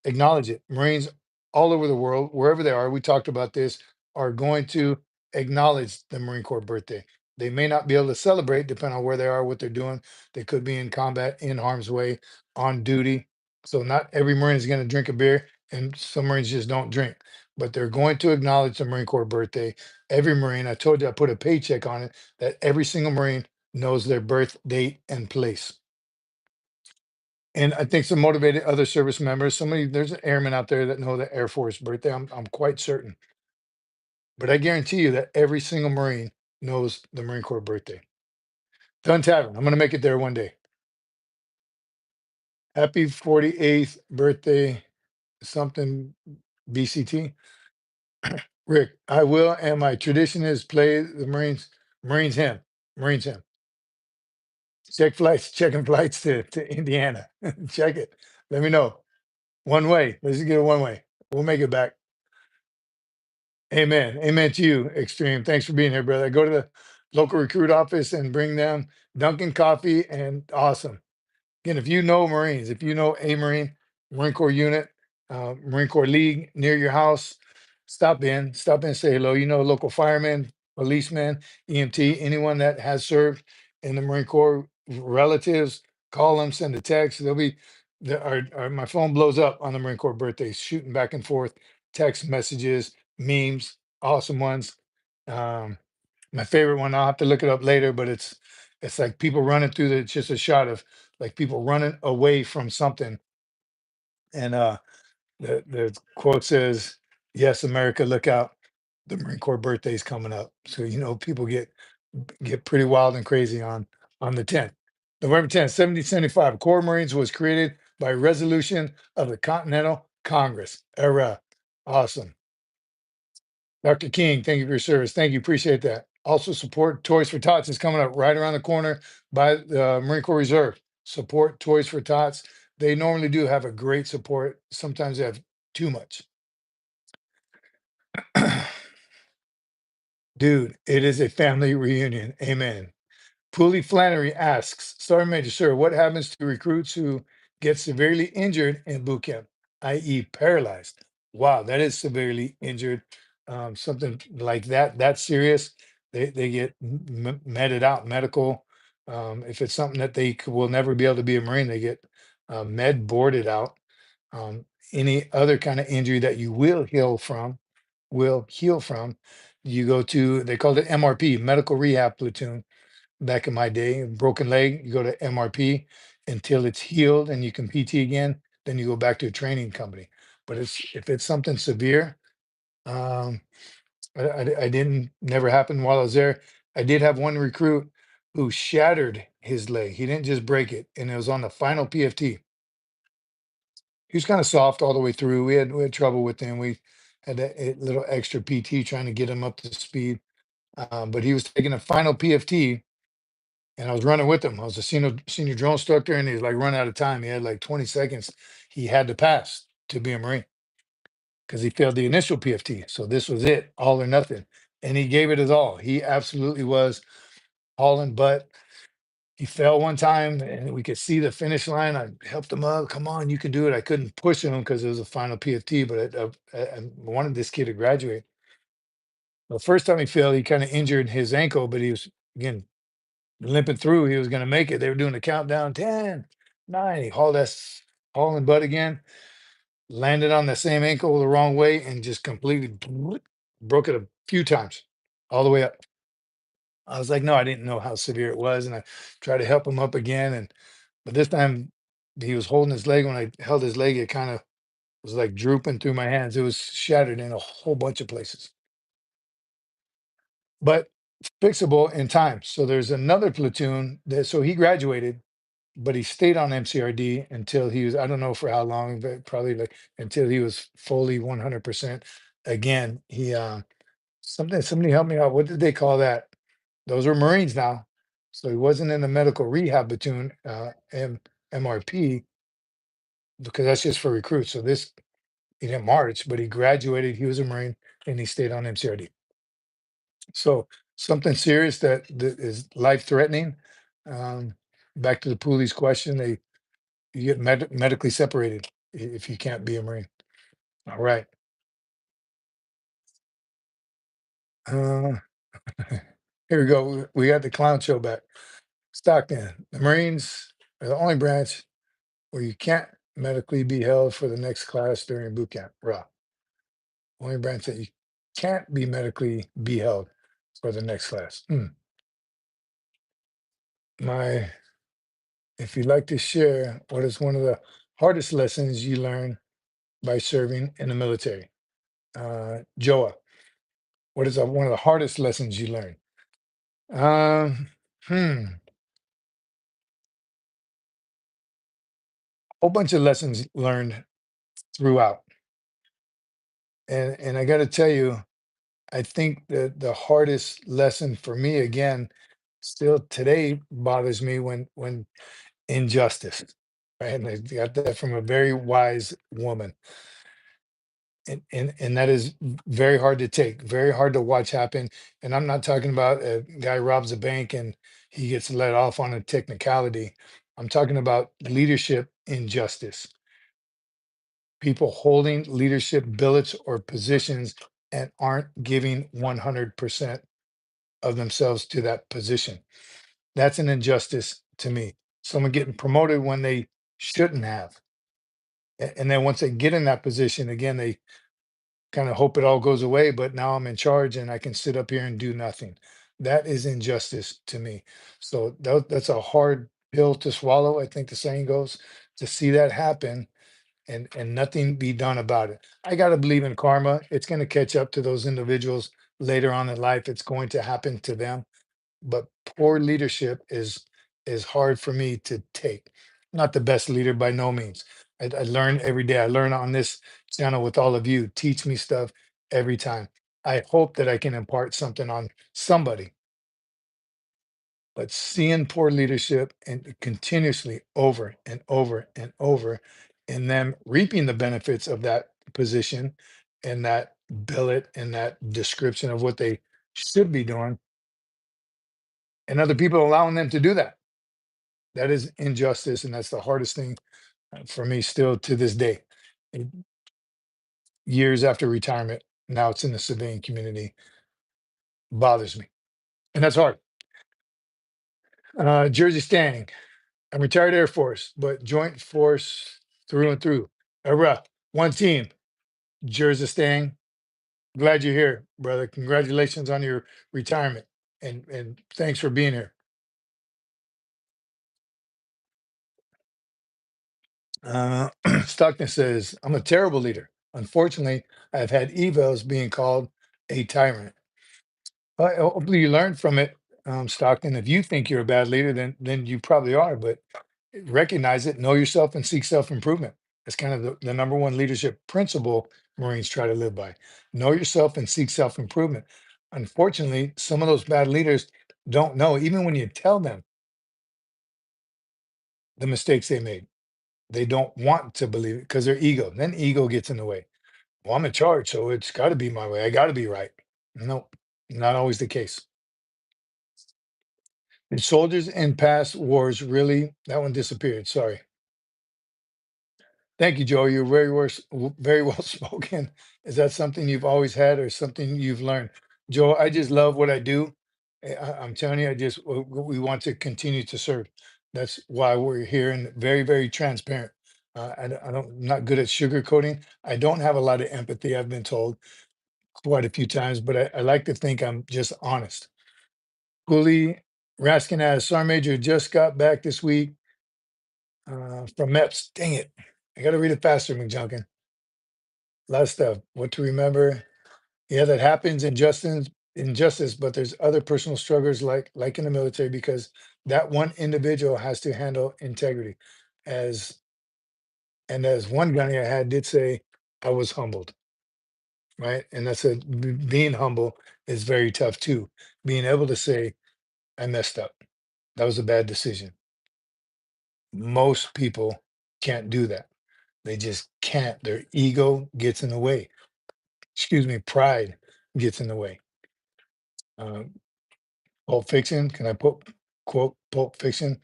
acknowledge it. Marines all over the world, wherever they are, we talked about this, are going to acknowledge the Marine Corps birthday. They may not be able to celebrate depending on where they are, what they're doing. They could be in combat, in harm's way, on duty. So not every Marine is going to drink a beer, and some Marines just don't drink. But they're going to acknowledge the Marine Corps birthday. Every Marine, I told you I put a paycheck on it, that every single Marine knows their birth date and place. And I think some motivated other service members. Somebody, there's an airman out there that know the Air Force birthday. I'm quite certain. But I guarantee you that every single Marine knows the Marine Corps birthday. Dunn Tavern. I'm gonna make it there one day. Happy 48th birthday, something BCT. Rick, I will, and my tradition is play the Marines hymn. Marines hymn. Checking flights to Indiana. Check it. Let me know. One way. Let's just get it one way. We'll make it back. Amen. Amen to you, Extreme. Thanks for being here, brother. Go to the local recruit office and bring them Dunkin' coffee and awesome. Again, if you know Marines, if you know a Marine, Marine Corps unit, Marine Corps League near your house, stop in, say hello. You know, local firemen, policemen, EMT, anyone that has served in the Marine Corps, relatives, call them, send a text. They'll be, my phone blows up on the Marine Corps birthday, shooting back and forth, text messages, memes, awesome ones. Um, my favorite one, I'll have to look it up later, but it's like people running through it's just a shot of like people running away from something. And the quote says, "Yes, America, look out. The Marine Corps birthday is coming up." So you know people get pretty wild and crazy on the 10th. November 10th, 1775, Corps of Marines was created by resolution of the Continental Congress. Era. Awesome. Dr. King, thank you for your service. Thank you. Appreciate that. Also, support Toys for Tots is coming up right around the corner by the Marine Corps Reserve. Support Toys for Tots. They normally do have a great support. Sometimes they have too much. Dude, it is a family reunion. Amen. Poolie Flannery asks, Sergeant Major, sir, what happens to recruits who get severely injured in boot camp, i.e., paralyzed? Wow, that is severely injured. Something like that, that's serious. They get meted out, medical. If it's something that will never be able to be a Marine, they get med boarded out. Any other kind of injury that you will heal from, you go to, they called it MRP, Medical Rehab Platoon back in my day. Broken leg, you go to MRP until it's healed and you can PT again. Then you go back to a training company. But if it's something severe, um, I didn't never happened while I was there. I did have one recruit who shattered his leg. He didn't just break it, and it was on the final PFT. He was kind of soft all the way through. We had trouble with him. We had a little extra PT trying to get him up to speed. But he was taking a final PFT, and I was running with him. I was a senior drill instructor, and he was like running out of time. He had like 20 seconds. He had to pass to be a Marine because he failed the initial PFT. So this was it, all or nothing. And he gave it his all. He absolutely was hauling butt. He fell one time, and we could see the finish line. I helped him up. Come on, you can do it. I couldn't push him because it was a final PFT, but I wanted this kid to graduate. The first time he fell, he kind of injured his ankle, but he was, again, limping through. He was going to make it. They were doing the countdown 10, 9. He hauling butt again, landed on the same ankle the wrong way, and just completely broke it a few times all the way up. I was like, no, I didn't know how severe it was. And I tried to help him up again. But this time he was holding his leg. When I held his leg, it kind of was like drooping through my hands. It was shattered in a whole bunch of places, but fixable in time. So there's another platoon so he graduated, but he stayed on MCRD until he was, I don't know for how long, but probably like until he was fully 100%. Again, somebody help me out. What did they call that? Those were Marines now. So he wasn't in the medical rehab platoon, MRP, because that's just for recruits. So this, he didn't march, but he graduated. He was a Marine and he stayed on MCRD. So something serious that is life threatening. Um, back to the Poolees question, you get medically separated if you can't be a Marine. All right. Uh, here we go. We got the clown show back. Stockton, the Marines are the only branch where you can't medically be held for the next class during boot camp. Raw. Only branch that you can't be medically be held for the next class. My, if you'd like to share what is one of the hardest lessons you learn by serving in the military, Joa, what is one of the hardest lessons you learned? Um, hmm, whole bunch of lessons learned throughout, and I got to tell you, I think that the hardest lesson for me, again, still today bothers me when injustice, right? And I got that from a very wise woman. And that is very hard to take, very hard to watch happen. And I'm not talking about a guy robs a bank and he gets let off on a technicality. I'm talking about leadership injustice, people holding leadership billets or positions and aren't giving 100% of themselves to that position. That's an injustice to me. Someone getting promoted when they shouldn't have. And then once they get in that position, again, they kind of hope it all goes away, but now I'm in charge and I can sit up here and do nothing. That is injustice to me. So that's a hard pill to swallow, I think the saying goes, to see that happen and nothing be done about it. I got to believe in karma. It's going to catch up to those individuals later on in life. It's going to happen to them, but poor leadership is hard for me to take. Not the best leader by no means. I learn every day. I learn on this channel with all of you. Teach me stuff every time. I hope that I can impart something on somebody. But seeing poor leadership and continuously over and over and over, and them reaping the benefits of that position and that billet and that description of what they should be doing, and other people allowing them to do that. That is injustice, and that's the hardest thing for me still to this day. And years after retirement, now it's in the civilian community, bothers me, and that's hard. Jersey Standing. I'm retired Air Force, but Joint Force through and through. URAH, one team. Jersey Stang. Glad you're here, brother. Congratulations on your retirement, and thanks for being here. Stockton says, I'm a terrible leader. Unfortunately, I've had evals being called a tyrant. Well, hopefully you learned from it, Stockton. If you think you're a bad leader, then you probably are, but recognize it, know yourself, and seek self-improvement. That's kind of the number one leadership principle Marines try to live by. Know yourself and seek self-improvement. Unfortunately, some of those bad leaders don't know, even when you tell them the mistakes they made. They don't want to believe it because their ego. Then ego gets in the way. Well, I'm in charge, so it's got to be my way. I got to be right. No, not always the case. Did soldiers in past wars really? That one disappeared. Sorry. Thank you, Joe. You're very well spoken. Is that something you've always had or something you've learned? Joe, I just love what I do. I'm telling you, we want to continue to serve. That's why we're here and very, very transparent. I'm not good at sugarcoating. I don't have a lot of empathy, I've been told quite a few times, but I like to think I'm just honest. Pulley Raskin as Sergeant Major just got back this week from MEPS. Dang it. I got to read it faster, McJunkin. A lot of stuff. What to remember. Yeah, that happens injustice, but there's other personal struggles like in the military because that one individual has to handle integrity. As as one gunny I had did say, I was humbled, right? And that's being humble is very tough too. Being able to say, I messed up. That was a bad decision. Most people can't do that. They just can't. Their ego gets in the way. Excuse me, pride gets in the way. Um, Pulp Fiction, can I quote Pulp Fiction?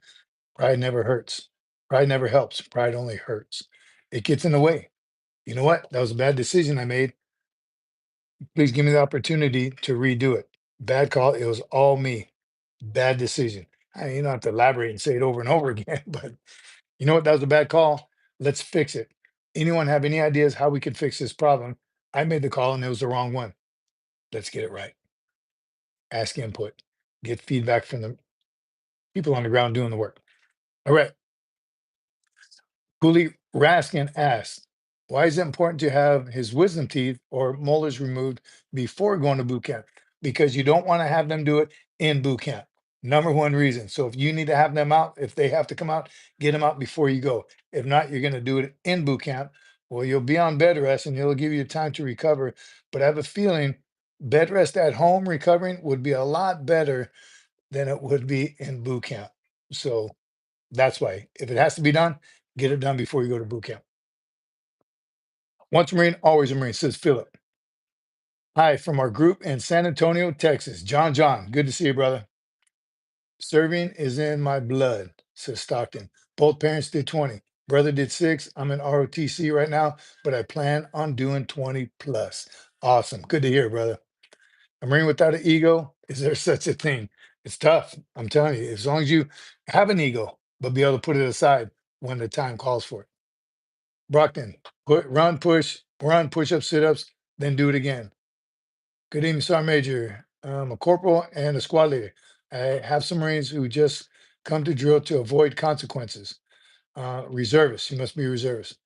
Pride never hurts. Pride never helps. Pride only hurts. It gets in the way. You know what? That was a bad decision I made. Please give me the opportunity to redo it. Bad call. It was all me. Bad decision. I mean, you don't have to elaborate and say it over and over again, but you know what? That was a bad call. Let's fix it. Anyone have any ideas how we could fix this problem? I made the call and it was the wrong one. Let's get it right. Ask input. Get feedback from the people on the ground doing the work. All right. Poolee Raskin asks, why is it important to have his wisdom teeth or molars removed before going to boot camp? Because you don't want to have them do it in boot camp. Number one reason. So if you need to have them out, if they have to come out, get them out before you go. If not, you're going to do it in boot camp. Well, you'll be on bed rest and it'll give you time to recover. But I have a feeling bed rest at home recovering would be a lot better than it would be in boot camp. So that's why if it has to be done, get it done before you go to boot camp. Once a Marine, always a Marine, says Philip. Hi, from our group in San Antonio, Texas. John, good to see you, brother. Serving is in my blood, says Stockton. Both parents did 20. Brother did 6. I'm in ROTC right now, but I plan on doing 20 plus. Awesome. Good to hear, brother. A Marine without an ego, is there such a thing? It's tough. I'm telling you, as long as you have an ego, but be able to put it aside when the time calls for it. Brockton, run, push ups, sit ups, then do it again. Good evening, Sergeant Major. I'm a corporal and a squad leader. I have some Marines who just come to drill to avoid consequences. Reservists, you must be reservists.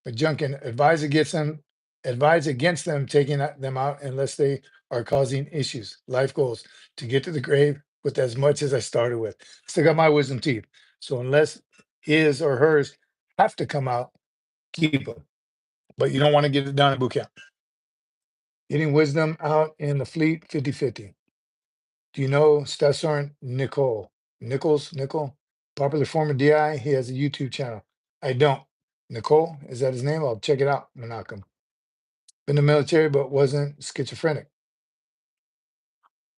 But Junkin, advise against them taking them out unless they are causing issues. Life goals to get to the grave with as much as I started with. Still got my wisdom teeth. So unless his or hers have to come out, keep them. But you don't want to get it done at boot camp. Getting wisdom out in the fleet, 50-50. Do you know Staff Sergeant Nickel, popular former DI? He has a YouTube channel. I don't. Nicole, is that his name? I'll check it out. Menachem. Been in the military, but wasn't schizophrenic.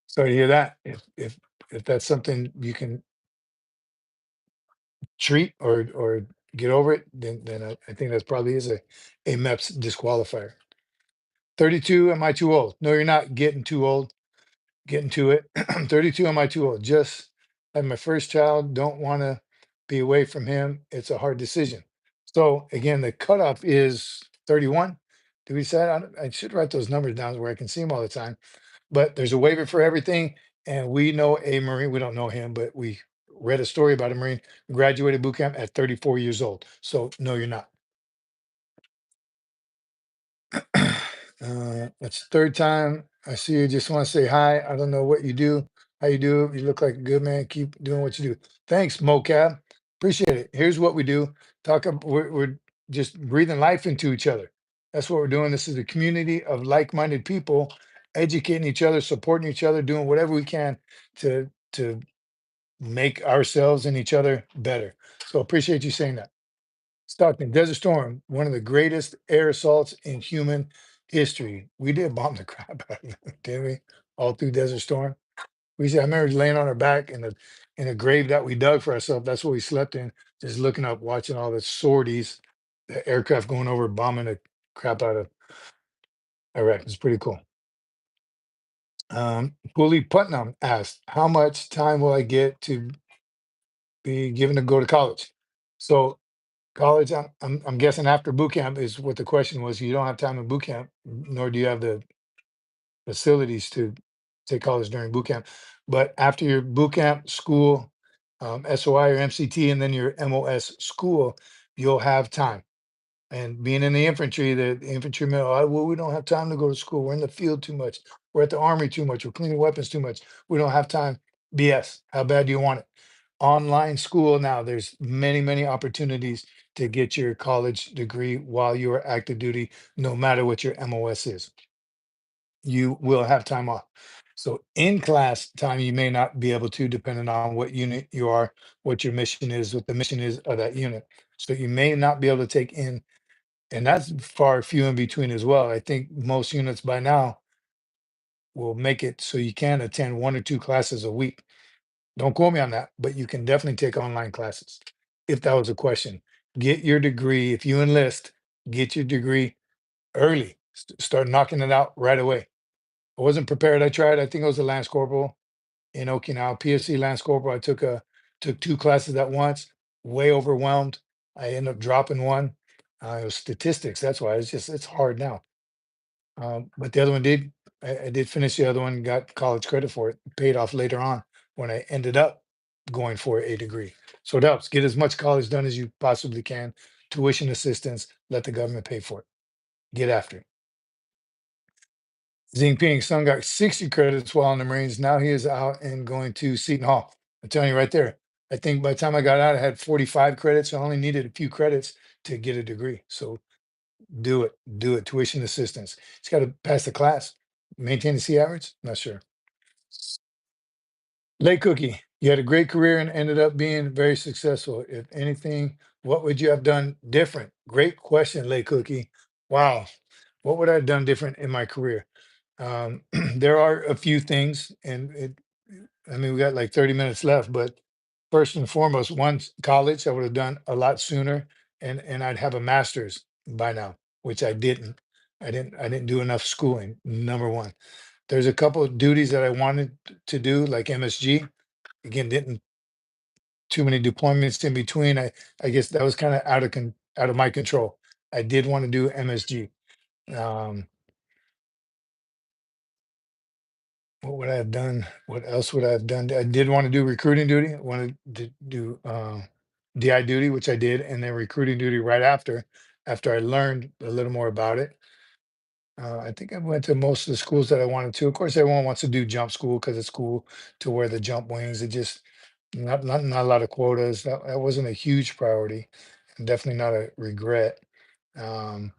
Sorry to hear that. If that's something you can treat or get over it, then I think that's probably is a MEPS disqualifier. 32, am I too old? No, you're not getting too old. Getting to it. I'm 32, am I too old? Just had my first child, don't want to be away from him. It's a hard decision. So again, the cutoff is 31. Do we say? I should write those numbers down where I can see them all the time. But there's a waiver for everything. And we know a Marine, we don't know him, but we read a story about a Marine who graduated boot camp at 34 years old. So no, you're not. It's the third time I see you. Just want to say hi. I don't know what you do, how you do. You look like a good man. Keep doing what you do. Thanks, mocap. Appreciate it. Here's what we do. We're just breathing life into each other. That's what we're doing. This is a community of like-minded people, educating each other, supporting each other, doing whatever we can to make ourselves and each other better. So appreciate you saying that. Stockton, Desert Storm, one of the greatest air assaults in human history. We did bomb the crap out of them, didn't we? All through Desert Storm. I remember laying on our back in a grave that we dug for ourselves. That's what we slept in, just looking up, watching all the sorties, the aircraft going over, bombing the crap out of Iraq. It's pretty cool. Poolee Putnam asked, how much time will I get to be given to go to college? So college, I'm guessing after boot camp is what the question was. You don't have time in boot camp, nor do you have the facilities to take college during boot camp. But after your boot camp, school, SOI or MCT, and then your MOS school, you'll have time. And being in the infantry, the infantrymen, oh, well, we don't have time to go to school. We're in the field too much. We're at the army too much. We're cleaning weapons too much. We don't have time. BS. How bad do you want it? Online school now, there's many opportunities to get your college degree while you are active duty, no matter what your MOS is. You will have time off. So in class time, you may not be able to, depending on what unit you are, what your mission is, what the mission is of that unit. So you may not be able to take in, and that's far few in between as well. I think most units by now will make it so you can attend 1 or 2 classes a week. Don't quote me on that, but you can definitely take online classes. If that was a question, get your degree. If you enlist, get your degree early. Start knocking it out right away. I wasn't prepared. I tried. I think I was a Lance Corporal in Okinawa, PFC Lance Corporal. I took two classes at once. Way overwhelmed. I ended up dropping one. It was statistics. That's why it's hard now. But the other one did. I did finish the other one. Got college credit for it. Paid off later on when I ended up going for a degree. So it helps. Get as much college done as you possibly can. Tuition assistance. Let the government pay for it. Get after it. Jinping's son got 60 credits while in the Marines. Now he is out and going to Seton Hall. I'm telling you right there. I think by the time I got out, I had 45 credits. I only needed a few credits to get a degree. So do it. Do it. Tuition assistance. It's got to pass the class. Maintain the C average? Not sure. Late Cookie, you had a great career and ended up being very successful. If anything, what would you have done different? Great question, Late Cookie. Wow. What would I have done different in my career? There are a few things, and I mean, we got like 30 minutes left, but first and foremost, one, college, I would have done a lot sooner, and I'd have a master's by now, which I didn't. I didn't do enough schooling, number one. There's a couple of duties that I wanted to do, like MSG. Again, didn't too many deployments in between. I guess that was kind of out of my control. I did want to do MSG. Um, what would I have done? What else would I have done? I did want to do recruiting duty. I wanted to do DI duty, which I did, and then recruiting duty right after I learned a little more about it. I think I went to most of the schools that I wanted to. Of course, everyone wants to do jump school because it's cool to wear the jump wings. It just not a lot of quotas. That wasn't a huge priority, and definitely not a regret. Um,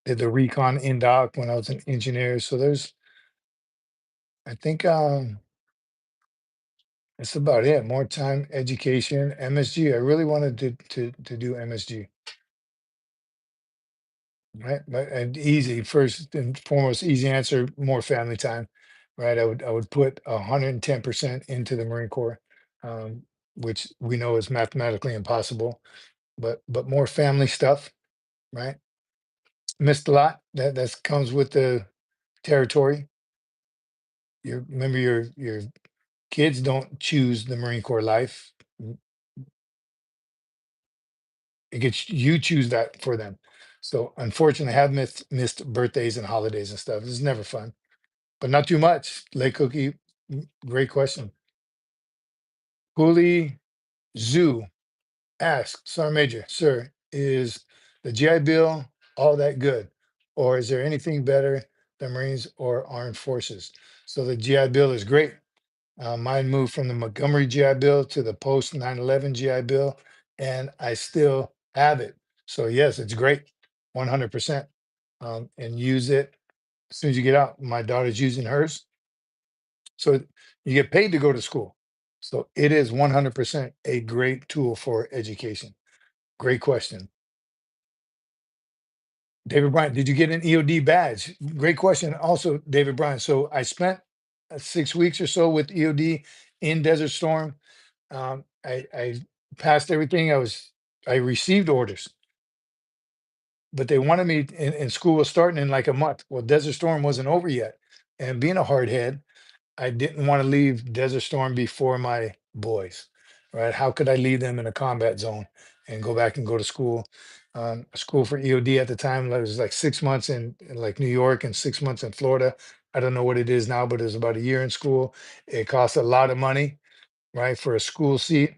did the recon in doc when I was an engineer. So I think that's about it. More time, education, MSG. I really wanted to do MSG. Right, but and easy first and foremost, easy answer, more family time, right? I would put 110% into the Marine Corps, um, which we know is mathematically impossible, but more family stuff, right? Missed a lot. That comes with the territory. You remember your kids don't choose the Marine Corps life. It gets you choose that for them. So unfortunately, I have missed birthdays and holidays and stuff. This is never fun. But not too much. Lake Cookie, great question. Poolie Zoo asked, Sergeant Major, sir, is the GI Bill all that good? Or is there anything better than Marines or Armed Forces? So the GI Bill is great. Mine moved from the Montgomery GI Bill to the post 9/11 GI Bill, and I still have it. So yes, it's great, 100%. And use it as soon as you get out. My daughter's using hers. So you get paid to go to school. So it is 100% a great tool for education. Great question. David Bryant, did you get an EOD badge? Great question. Also, David Bryant. So I spent 6 weeks or so with EOD in Desert Storm. I passed everything. I received orders, but they wanted me and school was starting in like a month. Well, Desert Storm wasn't over yet. And being a hard head, I didn't want to leave Desert Storm before my boys, right? How could I leave them in a combat zone and go back and go to school? School for EOD at the time it was like 6 months in like New York and 6 months in Florida. I don't know what it is now, but it was about a year in school. It cost a lot of money, right, for a school seat.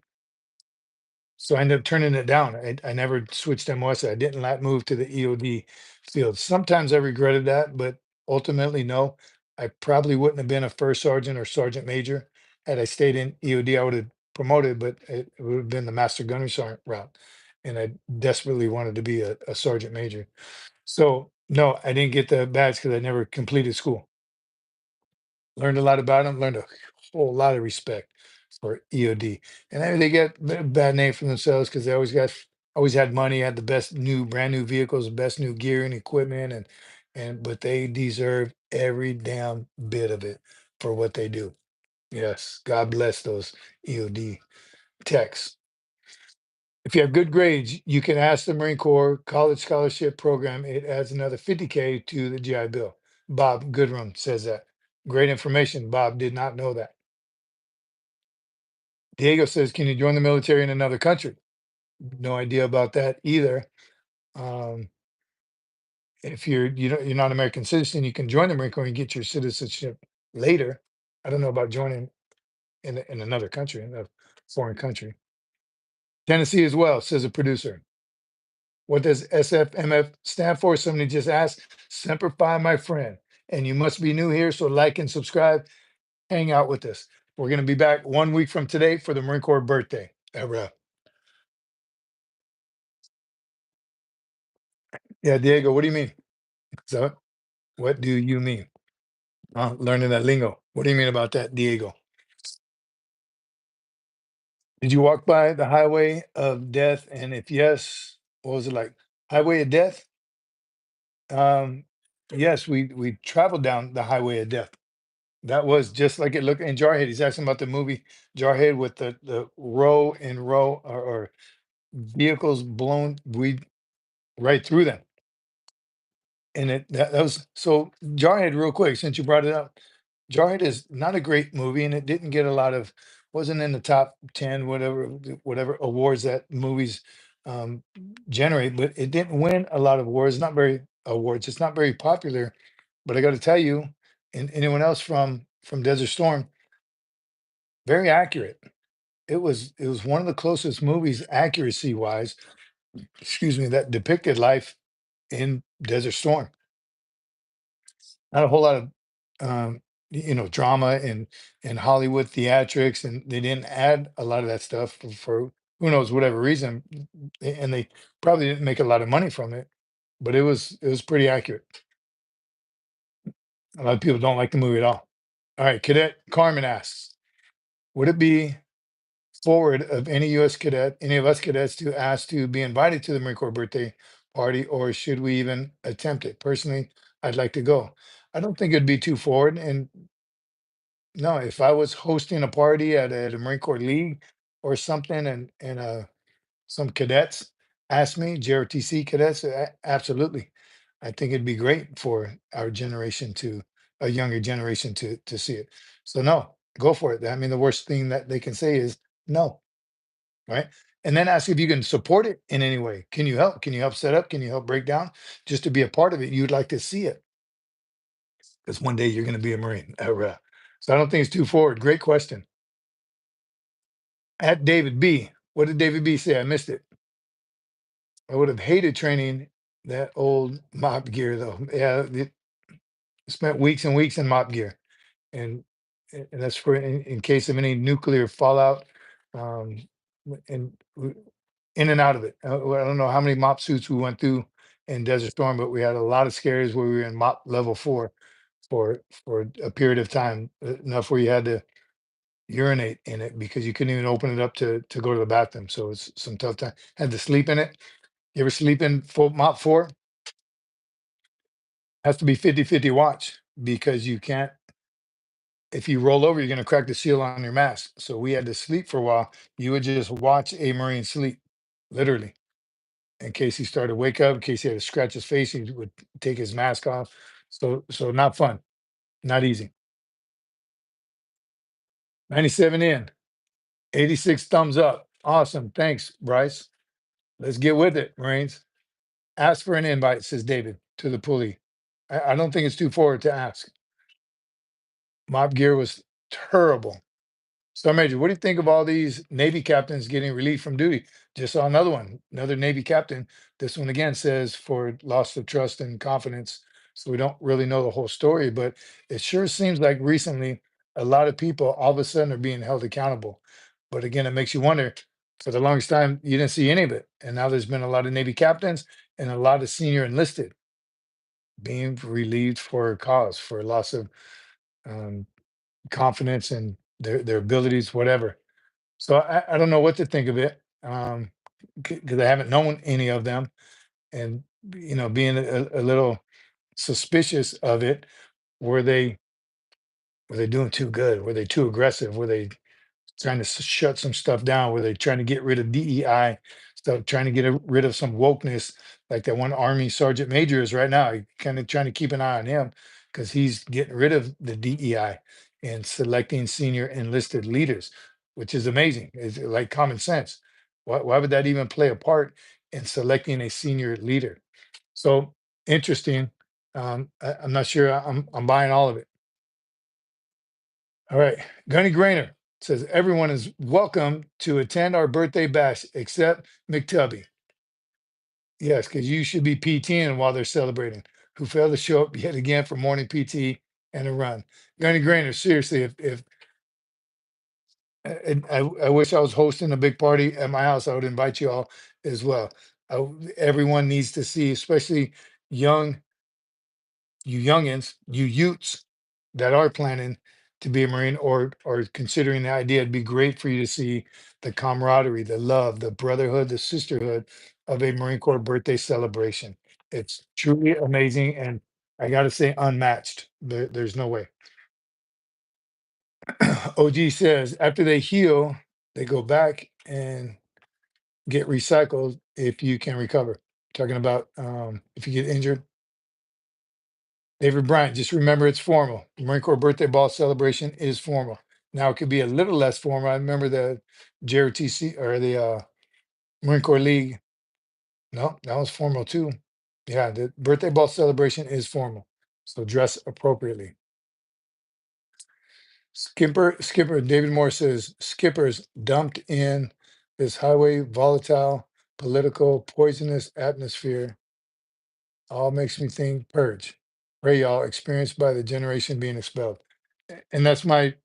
So I ended up turning it down. I never switched MOS. I didn't let move to the EOD field. Sometimes I regretted that, but ultimately, no. I probably wouldn't have been a first sergeant or sergeant major had I stayed in EOD. I would have promoted, but it would have been the master gunnery sergeant route. And I desperately wanted to be a sergeant major. So no, I didn't get the badge because I never completed school. Learned a lot about them, learned a whole lot of respect for EOD. And then they get a bad name for themselves because they always had money, had the best brand new vehicles, the best new gear and equipment, and but they deserve every damn bit of it for what they do. Yes. God bless those EOD techs. If you have good grades, you can ask the Marine Corps College Scholarship Program. It adds another 50K to the GI Bill. Bob Goodrum says that. Great information. Bob did not know that. Diego says, can you join the military in another country? No idea about that either. Um, if you're not an American citizen, you can join the Marine Corps and get your citizenship later. I don't know about joining in another country, in a foreign country. Tennessee as well, says a producer. What does SFMF stand for? Somebody just asked. Semper Fi, my friend. And you must be new here, so like and subscribe. Hang out with us. We're going to be back 1 week from today for the Marine Corps birthday. Yeah, Diego, what do you mean? So, what do you mean? Learning that lingo. What do you mean about that, Diego? Did you walk by the highway of death? And if yes, what was it like? Highway of death? Yes, we traveled down the highway of death. That was just like it looked in Jarhead. He's asking about the movie Jarhead with the row and row or vehicles blown we right through them. And that was so Jarhead, real quick, since you brought it up. Jarhead is not a great movie, and it didn't get a lot of wasn't in the top 10, whatever awards that movies um generate, but it didn't win a lot of awards. It's not very popular. But I got to tell you, and anyone else from Desert Storm, very accurate. It was one of the closest movies accuracy wise, excuse me, that depicted life in Desert Storm. Not a whole lot of drama and Hollywood theatrics, and they didn't add a lot of that stuff for who knows whatever reason, and they probably didn't make a lot of money from it, but it was pretty accurate. A lot of people don't like the movie at all. All right, Cadet Carmen asks, would it be forward of any of us cadets to ask to be invited to the Marine Corps birthday party, or should we even attempt it? Personally, I'd like to go. I don't think it'd be too forward. And no, if I was hosting a party at a Marine Corps League or something, and some cadets asked me, JRTC cadets, absolutely. I think it'd be great for our generation to a younger generation to see it. So no, go for it. I mean, the worst thing that they can say is no, right? And then ask if you can support it in any way. Can you help? Can you help set up? Can you help break down? Just to be a part of it, you'd like to see it because one day you're going to be a Marine. So I don't think it's too forward. Great question. At David B. What did David B say? I missed it. I would have hated training that old mop gear though. Yeah, spent weeks and weeks in mop gear. And and that's for in case of any nuclear fallout. Um, and in and out of it. Well, I don't know how many mop suits we went through in Desert Storm, but we had a lot of scares where we were in mop level 4 for a period of time, enough where you had to urinate in it because you couldn't even open it up to go to the bathroom. So it's some tough time. Had to sleep in it. You ever sleep in full mop 4? Has to be 50-50 watch because you can't, if you roll over, you're going to crack the seal on your mask. So we had to sleep for a while. You would just watch a Marine sleep, literally, in case he started to wake up, in case he had to scratch his face, he would take his mask off. So not fun, not easy. 97 in, 86 thumbs up. Awesome. Thanks, Bryce. Let's get with it, Marines. Ask for an invite, says David, to the Poolee. I don't think it's too forward to ask. Mob gear was terrible. So, Major, what do you think of all these Navy captains getting relieved from duty? Just saw another one, another Navy captain. This one again says for loss of trust and confidence. So we don't really know the whole story, but it sure seems like recently a lot of people all of a sudden are being held accountable. But again, it makes you wonder. For the longest time, you didn't see any of it, and now there's been a lot of Navy captains and a lot of senior enlisted being relieved for a cause for loss of um, confidence and their abilities, whatever. So I don't know what to think of it, because I haven't known any of them, and being a little suspicious of it. Were they Were they doing too good? Were they too aggressive? Were they trying to shut some stuff down? Were they trying to get rid of DEI stuff, trying to get rid of some wokeness, like that one Army Sergeant Major is right now? Kind of trying to keep an eye on him because he's getting rid of the DEI and selecting senior enlisted leaders, which is amazing. It's like common sense. Why would that even play a part in selecting a senior leader? So interesting. I'm not sure I'm buying all of it. All right. Gunny Grainer says everyone is welcome to attend our birthday bash except McTubby. Yes, because you should be PTing while they're celebrating. Who failed to show up yet again for morning PT and a run. Gunny Grainer, seriously, if I wish I was hosting a big party at my house, I would invite you all as well. Everyone needs to see, especially young you youngins, you Utes that are planning to be a Marine or considering the idea, it'd be great for you to see the camaraderie, the love, the brotherhood, the sisterhood of a Marine Corps birthday celebration. It's truly amazing, and I got to say, unmatched. There's no way. OG says after they heal, they go back and get recycled if you can recover. Talking about if you get injured. David Bryant, just remember it's formal. The Marine Corps birthday ball celebration is formal. Now it could be a little less formal. I remember the JRTC or the Marine Corps League. No, that was formal too. Yeah, the birthday ball celebration is formal. So dress appropriately. Skipper David Moore says skippers dumped in this highway volatile, political, poisonous atmosphere all makes me think purge. Pray y'all experienced by the generation being expelled. And that's my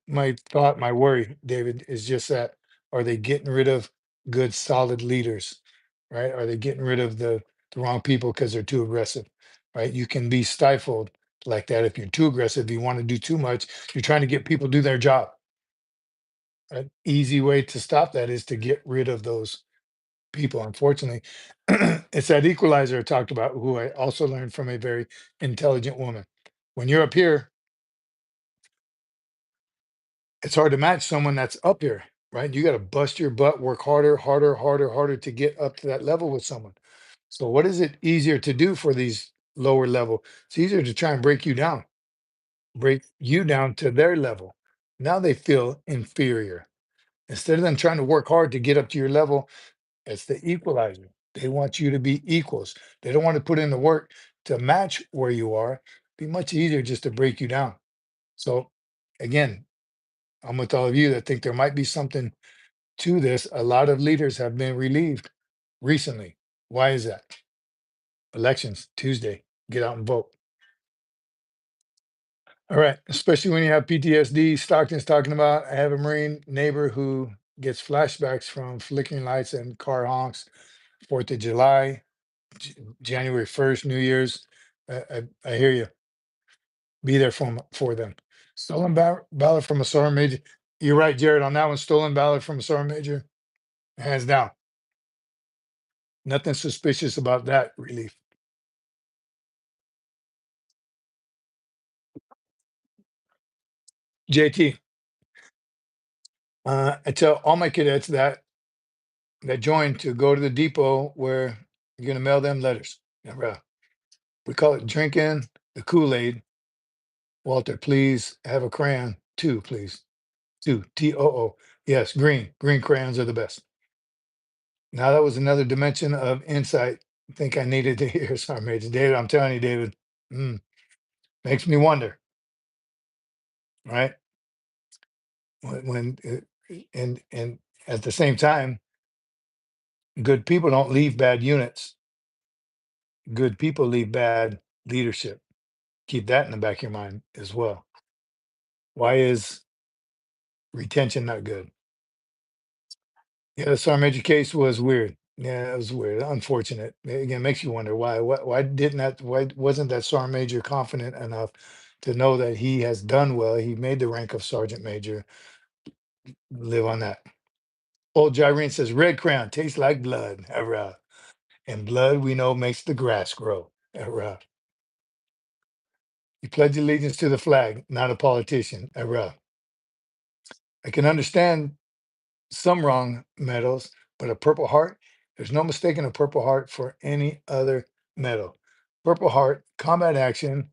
thought, my worry, David, is just that are they getting rid of good, solid leaders, right? Are they getting rid of the wrong people because they're too aggressive, right? You can be stifled like that if you're too aggressive. You want to do too much. You're trying to get people to do their job. An easy way to stop that is to get rid of those people. Unfortunately, it's that equalizer I talked about, who I also learned from a very intelligent woman. When you're up here, it's hard to match someone that's up here, right? You got to bust your butt, work harder, harder, harder, harder to get up to that level with someone. So, what is it easier to do for these lower level? It's easier to try and break you down to their level. Now they feel inferior. Instead of them trying to work hard to get up to your level, it's the equalizer. They want you to be equals. They don't want to put in the work to match where you are. Be much easier just to break you down. So, again, I'm with all of you that think there might be something to this. A lot of leaders have been relieved recently. Why is that? Elections, Tuesday. Get out and vote. All right. Especially when you have PTSD. Stockton's talking about I have a Marine neighbor who gets flashbacks from flickering lights and car honks, 4th of July, January 1st, New Year's. I hear you. Be there for them. Stolen ballot from a sergeant major. You're right, Jared, on that one. Stolen ballot from a sergeant major. Hands down. Nothing suspicious about that relief. JT, I tell all my cadets that join to go to the depot where you're gonna mail them letters. Never, we call it drinking the Kool-Aid. Walter, please have a crayon. Two, please. Two. TOO. Yes, green crayons are the best. Now that was another dimension of insight. I think I needed to hear. Sorry, Major David. I'm telling you, David. mm, Makes me wonder, right? And at the same time, good people don't leave bad units. Good people leave bad leadership. Keep that in the back of your mind as well. Why is retention not good? Yeah, the Sergeant Major case was weird. Yeah, it was weird. Unfortunate. Again, makes you wonder why. Why didn't that? Why wasn't that Sergeant Major confident enough to know that he has done well? He made the rank of Sergeant Major. Live on that. Old Gyrene says, "Red crayon tastes like blood." Hurrah! And blood we know makes the grass grow. Hurrah! You pledge allegiance to the flag, not a politician. I can understand some wrong medals, but a Purple Heart, there's no mistaking a Purple Heart for any other medal. Purple Heart, combat action,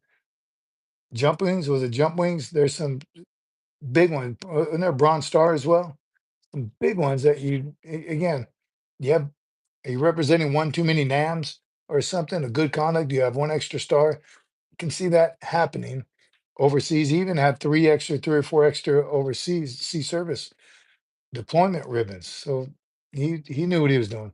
jump wings, was it jump wings? There's some big ones. Isn't there a Bronze Star as well? Some big ones that again, you have, are you representing one too many NAMs or something? A good conduct, you have one extra star. You can see that happening overseas. He even had three or four extra overseas sea service deployment ribbons. So he knew what he was doing.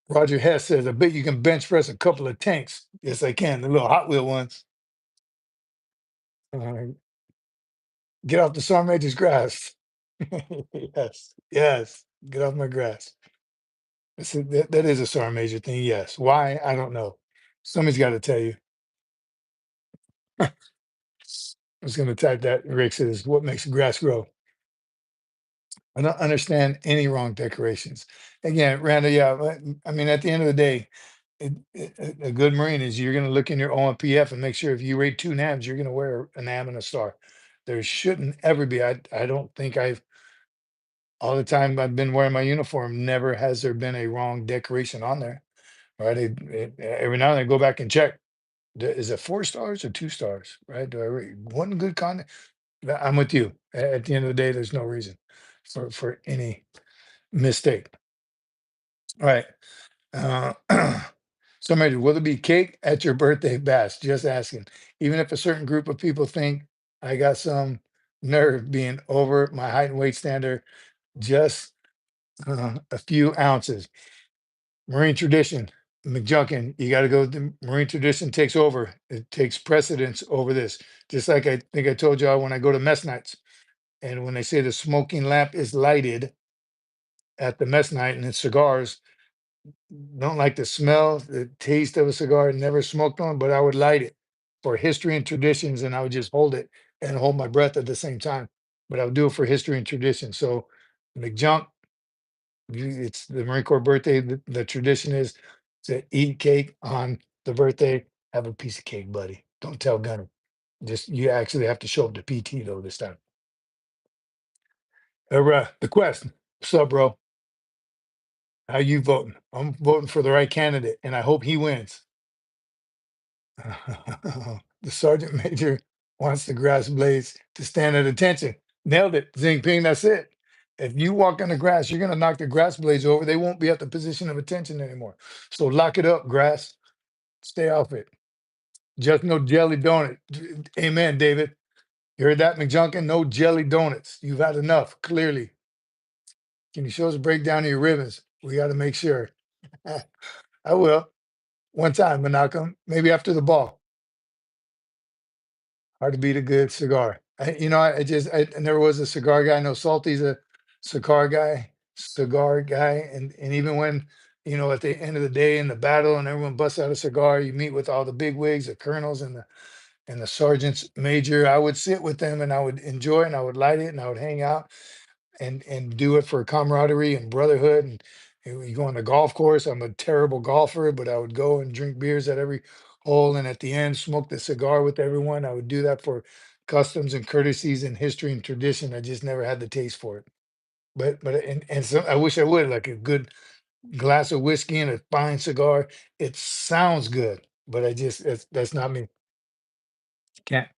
Roger Hess says, I bet you can bench press a couple of tanks. Yes, I can. The little Hot Wheel ones. Uh, get off the Sergeant Major's grass. Yes, yes. Get off my grass. That is a Sergeant Major thing. Yes. Why? I don't know. Somebody's got to tell you. I was going to type that. Rick says, what makes grass grow? I don't understand any wrong decorations. Again, Randall, yeah, I mean, at the end of the day, a good Marine is you're going to look in your OMPF and make sure if you rate two NAMs, you're going to wear a NAM and a star. There shouldn't ever be. I don't think all the time I've been wearing my uniform, never has there been a wrong decoration on there. Right. Every now and then I go back and check. Is it 4 stars or 2 stars? Right. Do I rate one good con? I'm with you. At the end of the day, there's no reason for any mistake. All right. Somebody, will there be cake at your birthday bash? Just asking. Even if a certain group of people think I got some nerve being over my height and weight standard, just a few ounces. Marine tradition, McJunkin, you got to go. The Marine tradition takes over. It takes precedence over this. Just like I think I told y'all when I go to mess nights, and when they say the smoking lamp is lighted at the mess night and it's cigars, don't like the smell, the taste of a cigar, never smoked one, but I would light it for history and traditions, and I would just hold it and hold my breath at the same time. But I would do it for history and tradition. So McJunk, it's the Marine Corps birthday. The tradition is to eat cake on the birthday. Have a piece of cake, buddy. Don't tell Gunner. Just you actually have to show up to PT though this time. The Quest. What's up, bro? How you voting? I'm voting for the right candidate, and I hope he wins. The sergeant major wants the grass blades to stand at attention. Nailed it, Zing Ping. That's it. If you walk on the grass, you're gonna knock the grass blades over. They won't be at the position of attention anymore. So lock it up, grass. Stay off it. Just no jelly donut. Amen, David. You heard that, McJunkin? No jelly donuts. You've had enough. Clearly. Can you show us a breakdown of your ribbons? We got to make sure. I will. One time, Menachem. Maybe after the ball. Hard to beat a good cigar. I never was a cigar guy. I know Salty's a cigar guy, and even when at the end of the day in the battle and everyone busts out a cigar, you meet with all the big wigs, the colonels and the sergeants major. I would sit with them and I would enjoy and I would light it and I would hang out and do it for camaraderie and brotherhood. And you go on the golf course. I'm a terrible golfer, but I would go and drink beers at every hole, and at the end, smoke the cigar with everyone. I would do that for customs and courtesies and history and tradition. I just never had the taste for it. And so I wish I would, like a good glass of whiskey and a fine cigar. It sounds good, but that's not me. Can't.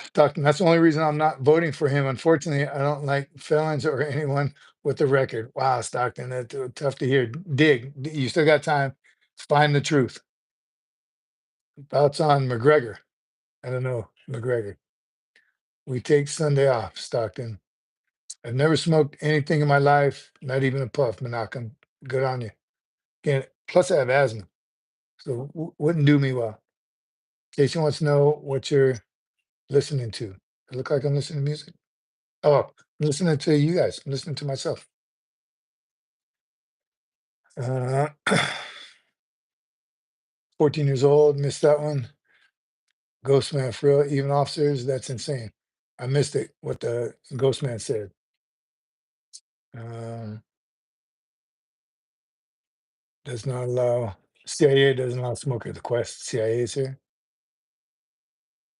Stockton, that's the only reason I'm not voting for him. Unfortunately, I don't like felons or anyone with a record. Wow, Stockton, that's tough to hear. You still got time. Find the truth. Thoughts on McGregor? I don't know, McGregor. We take Sunday off, Stockton. I've never smoked anything in my life, not even a puff, Menachem. Good on you. Again, plus I have asthma, so wouldn't do me well. Casey wants to know what you're listening to. I look like I'm listening to music. Oh, I'm listening to you guys. I'm listening to myself. Uh, 14 years old, missed that one. Ghost man for real, even officers, that's insane. I missed it, what the ghost man said. Um, does not allow CIA doesn't allow smoke at the Quest. CIA is here.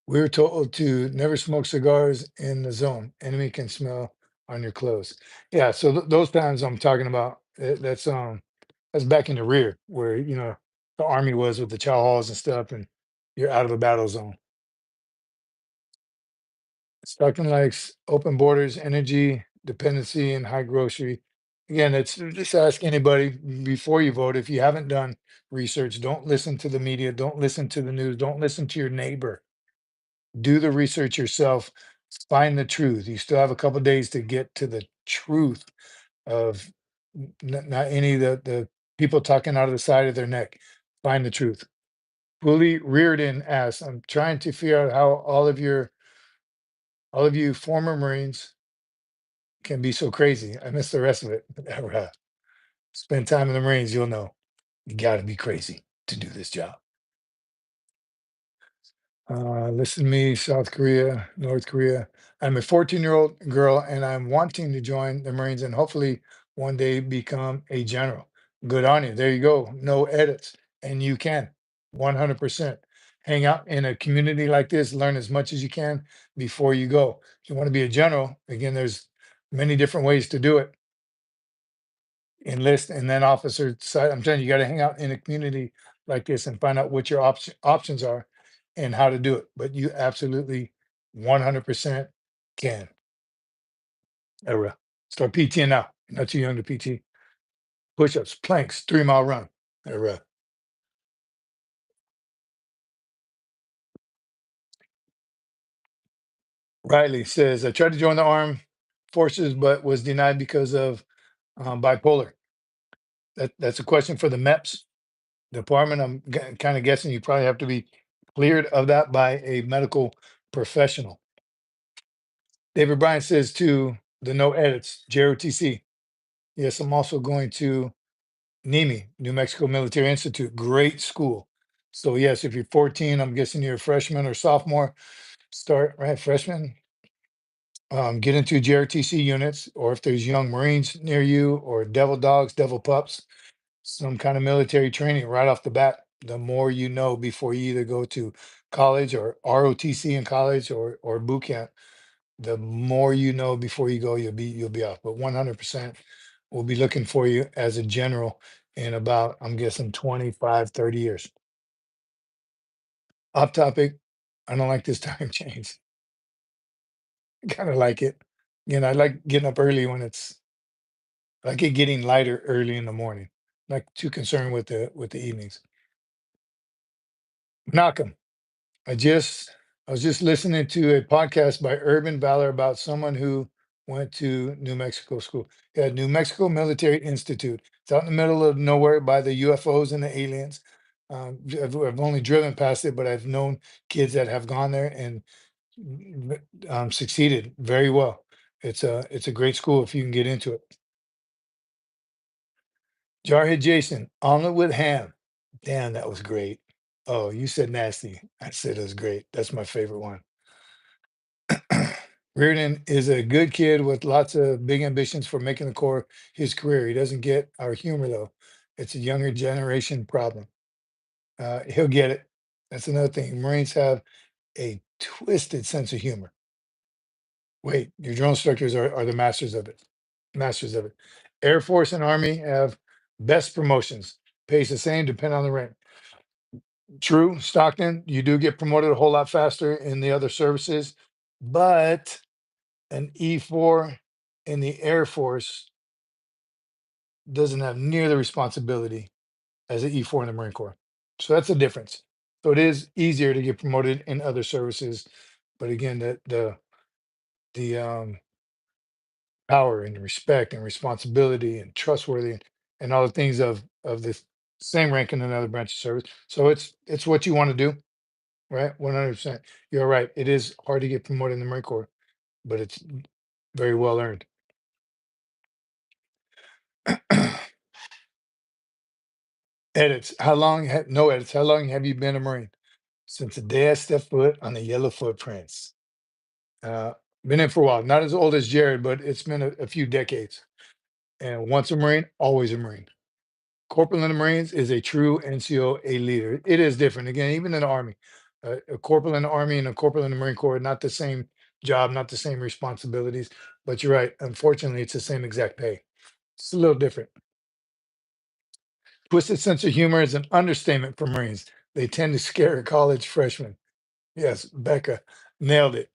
We were told to never smoke cigars in the zone. Enemy can smell on your clothes. Yeah, so those times I'm talking about, that's back in the rear where the army was with the chow halls and stuff, and you're out of the battle zone. Stockton likes open borders, energy dependency, and high grocery. Again, it's just ask anybody before you vote. If you haven't done research, don't listen to the media, don't listen to the news, don't listen to your neighbor. Do the research yourself, find the truth. You still have a couple days to get to the truth of not any of the people talking out of the side of their neck. Find the truth. Fully reared in asks, I'm trying to figure out how all of you former Marines can be so crazy. I missed the rest of it. Spend time in the Marines, you'll know. You got to be crazy to do this job. Listen to me, South Korea, North Korea. I'm a 14-year-old girl and I'm wanting to join the Marines and hopefully one day become a general. Good on you. There you go. No edits. And you can 100% hang out in a community like this, learn as much as you can before you go. If you want to be a general, again, there's many different ways to do it. Enlist and then officer side. I'm telling you, you got to hang out in a community like this and find out what your options are and how to do it. But you absolutely 100% can. Era. Start PTing now. You're not too young to PT. Push-ups, planks, 3 mile run. Era. Riley says, I tried to join the armed forces, but was denied because of bipolar. That's a question for the MEPS department. I'm kind of guessing you probably have to be cleared of that by a medical professional. David Bryan says to the no edits, JROTC. Yes, I'm also going to NIMI, New Mexico Military Institute. Great school. So yes, if you're 14, I'm guessing you're a freshman or sophomore, start right freshman. Get into JRTC units, or if there's young Marines near you, or devil dogs, devil pups, some kind of military training right off the bat. The more you know before you either go to college or ROTC in college or boot camp, the more you know before you go, you'll be off. But 100% we'll be looking for you as a general in about, I'm guessing 25, 30 years. Off topic, I don't like this time change. I kind of like it. I like getting up early when I like it getting lighter early in the morning. Not too concerned with the evenings. Malcolm, I just I was just listening to a podcast by Urban Valor about someone who went to New Mexico school. Yeah, New Mexico Military Institute. It's out in the middle of nowhere by the UFOs and the aliens. I've only driven past it, but I've known kids that have gone there and succeeded very well. It's a great school if you can get into it. Jarhead Jason, omelet with ham. Damn, that was great. Oh, you said nasty. I said it was great. That's my favorite one. Reardon is a good kid with lots of big ambitions for making the Corps his career. He doesn't get our humor though. It's a younger generation problem. He'll get it. That's another thing. Marines have a twisted sense of humor. Wait, your drill instructors are the masters of it. Masters of it. Air Force and Army have best promotions. Pays the same, depending on the rank. True, Stockton, you do get promoted a whole lot faster in the other services, but an E4 in the Air Force doesn't have near the responsibility as an E4 in the Marine Corps. So that's a difference. So it is easier to get promoted in other services, but again, the power and respect and responsibility and trustworthy and all the things of this same rank in another branch of service. So it's what you want to do, right? 100%. You're right. It is hard to get promoted in the Marine Corps, but it's very well earned. Edits. No edits. How long have you been a Marine? Since the day I stepped foot on the yellow footprints. Uh, been in for a while. Not as old as Jared, but it's been a few decades. And once a Marine, always a Marine. Corporal in the Marines is a true NCO, a leader. It is different. Again, even in the Army, a corporal in the Army and a corporal in the Marine Corps, not the same job, not the same responsibilities. But you're right. Unfortunately, it's the same exact pay. It's a little different. Twisted sense of humor is an understatement for Marines. They tend to scare college freshmen. Yes, Becca nailed it.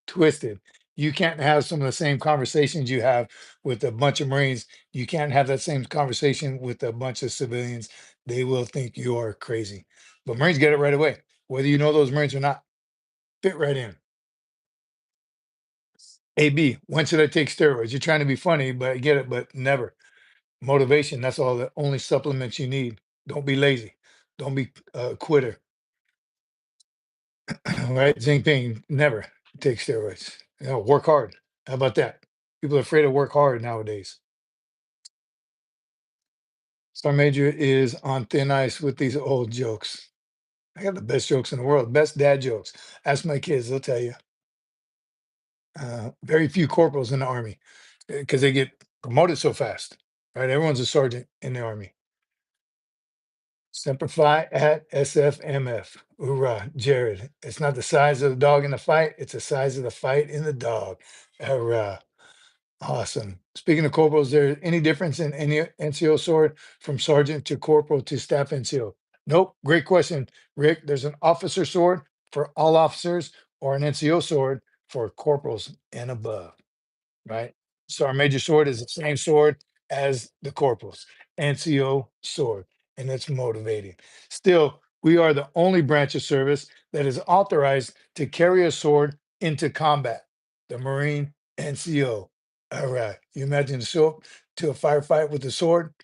Twisted. You can't have some of the same conversations you have with a bunch of Marines. You can't have that same conversation with a bunch of civilians. They will think you are crazy. But Marines get it right away, whether you know those Marines or not. Fit right in. AB, when should I take steroids? You're trying to be funny, but I get it, but never. Motivation, that's all the only supplements you need. Don't be lazy. Don't be a quitter. Right? Same thing. Never take steroids. Work hard. How about that? People are afraid to work hard nowadays. Star Major is on thin ice with these old jokes. I got the best jokes in the world, best dad jokes. Ask my kids, they'll tell you. Very few corporals in the Army because they get promoted so fast, right? Everyone's a sergeant in the Army. Simplify at SFMF. URAH, Jared. It's not the size of the dog in the fight, it's the size of the fight in the dog. Hurrah. Awesome. Speaking of corporals, is there any difference in any NCO sword from sergeant to corporal to staff NCO? Nope. Great question, Rick. There's an officer sword for all officers or an NCO sword for corporals and above, right? So our major sword is the same sword as the corporals, NCO sword, and it's motivating. Still, we are the only branch of service that is authorized to carry a sword into combat. The Marine NCO. All right. You imagine to show up to a firefight with a sword?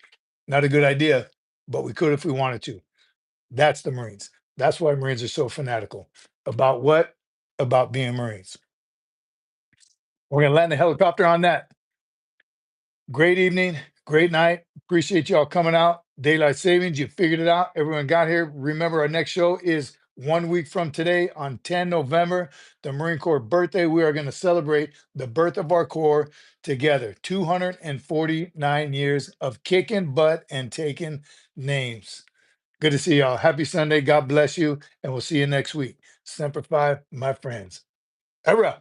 Not a good idea, but we could if we wanted to. That's the Marines. That's why Marines are so fanatical. About what? About being Marines. We're going to land the helicopter on that. Great evening, great night. Appreciate y'all coming out. Daylight savings, you figured it out. Everyone got here. Remember, our next show is 1 week from today on 10 November, the Marine Corps birthday. We are going to celebrate the birth of our Corps together. 249 years of kicking butt and taking names. Good to see y'all. Happy Sunday. God bless you. And we'll see you next week. Semper Fi, my friends. Hurrah.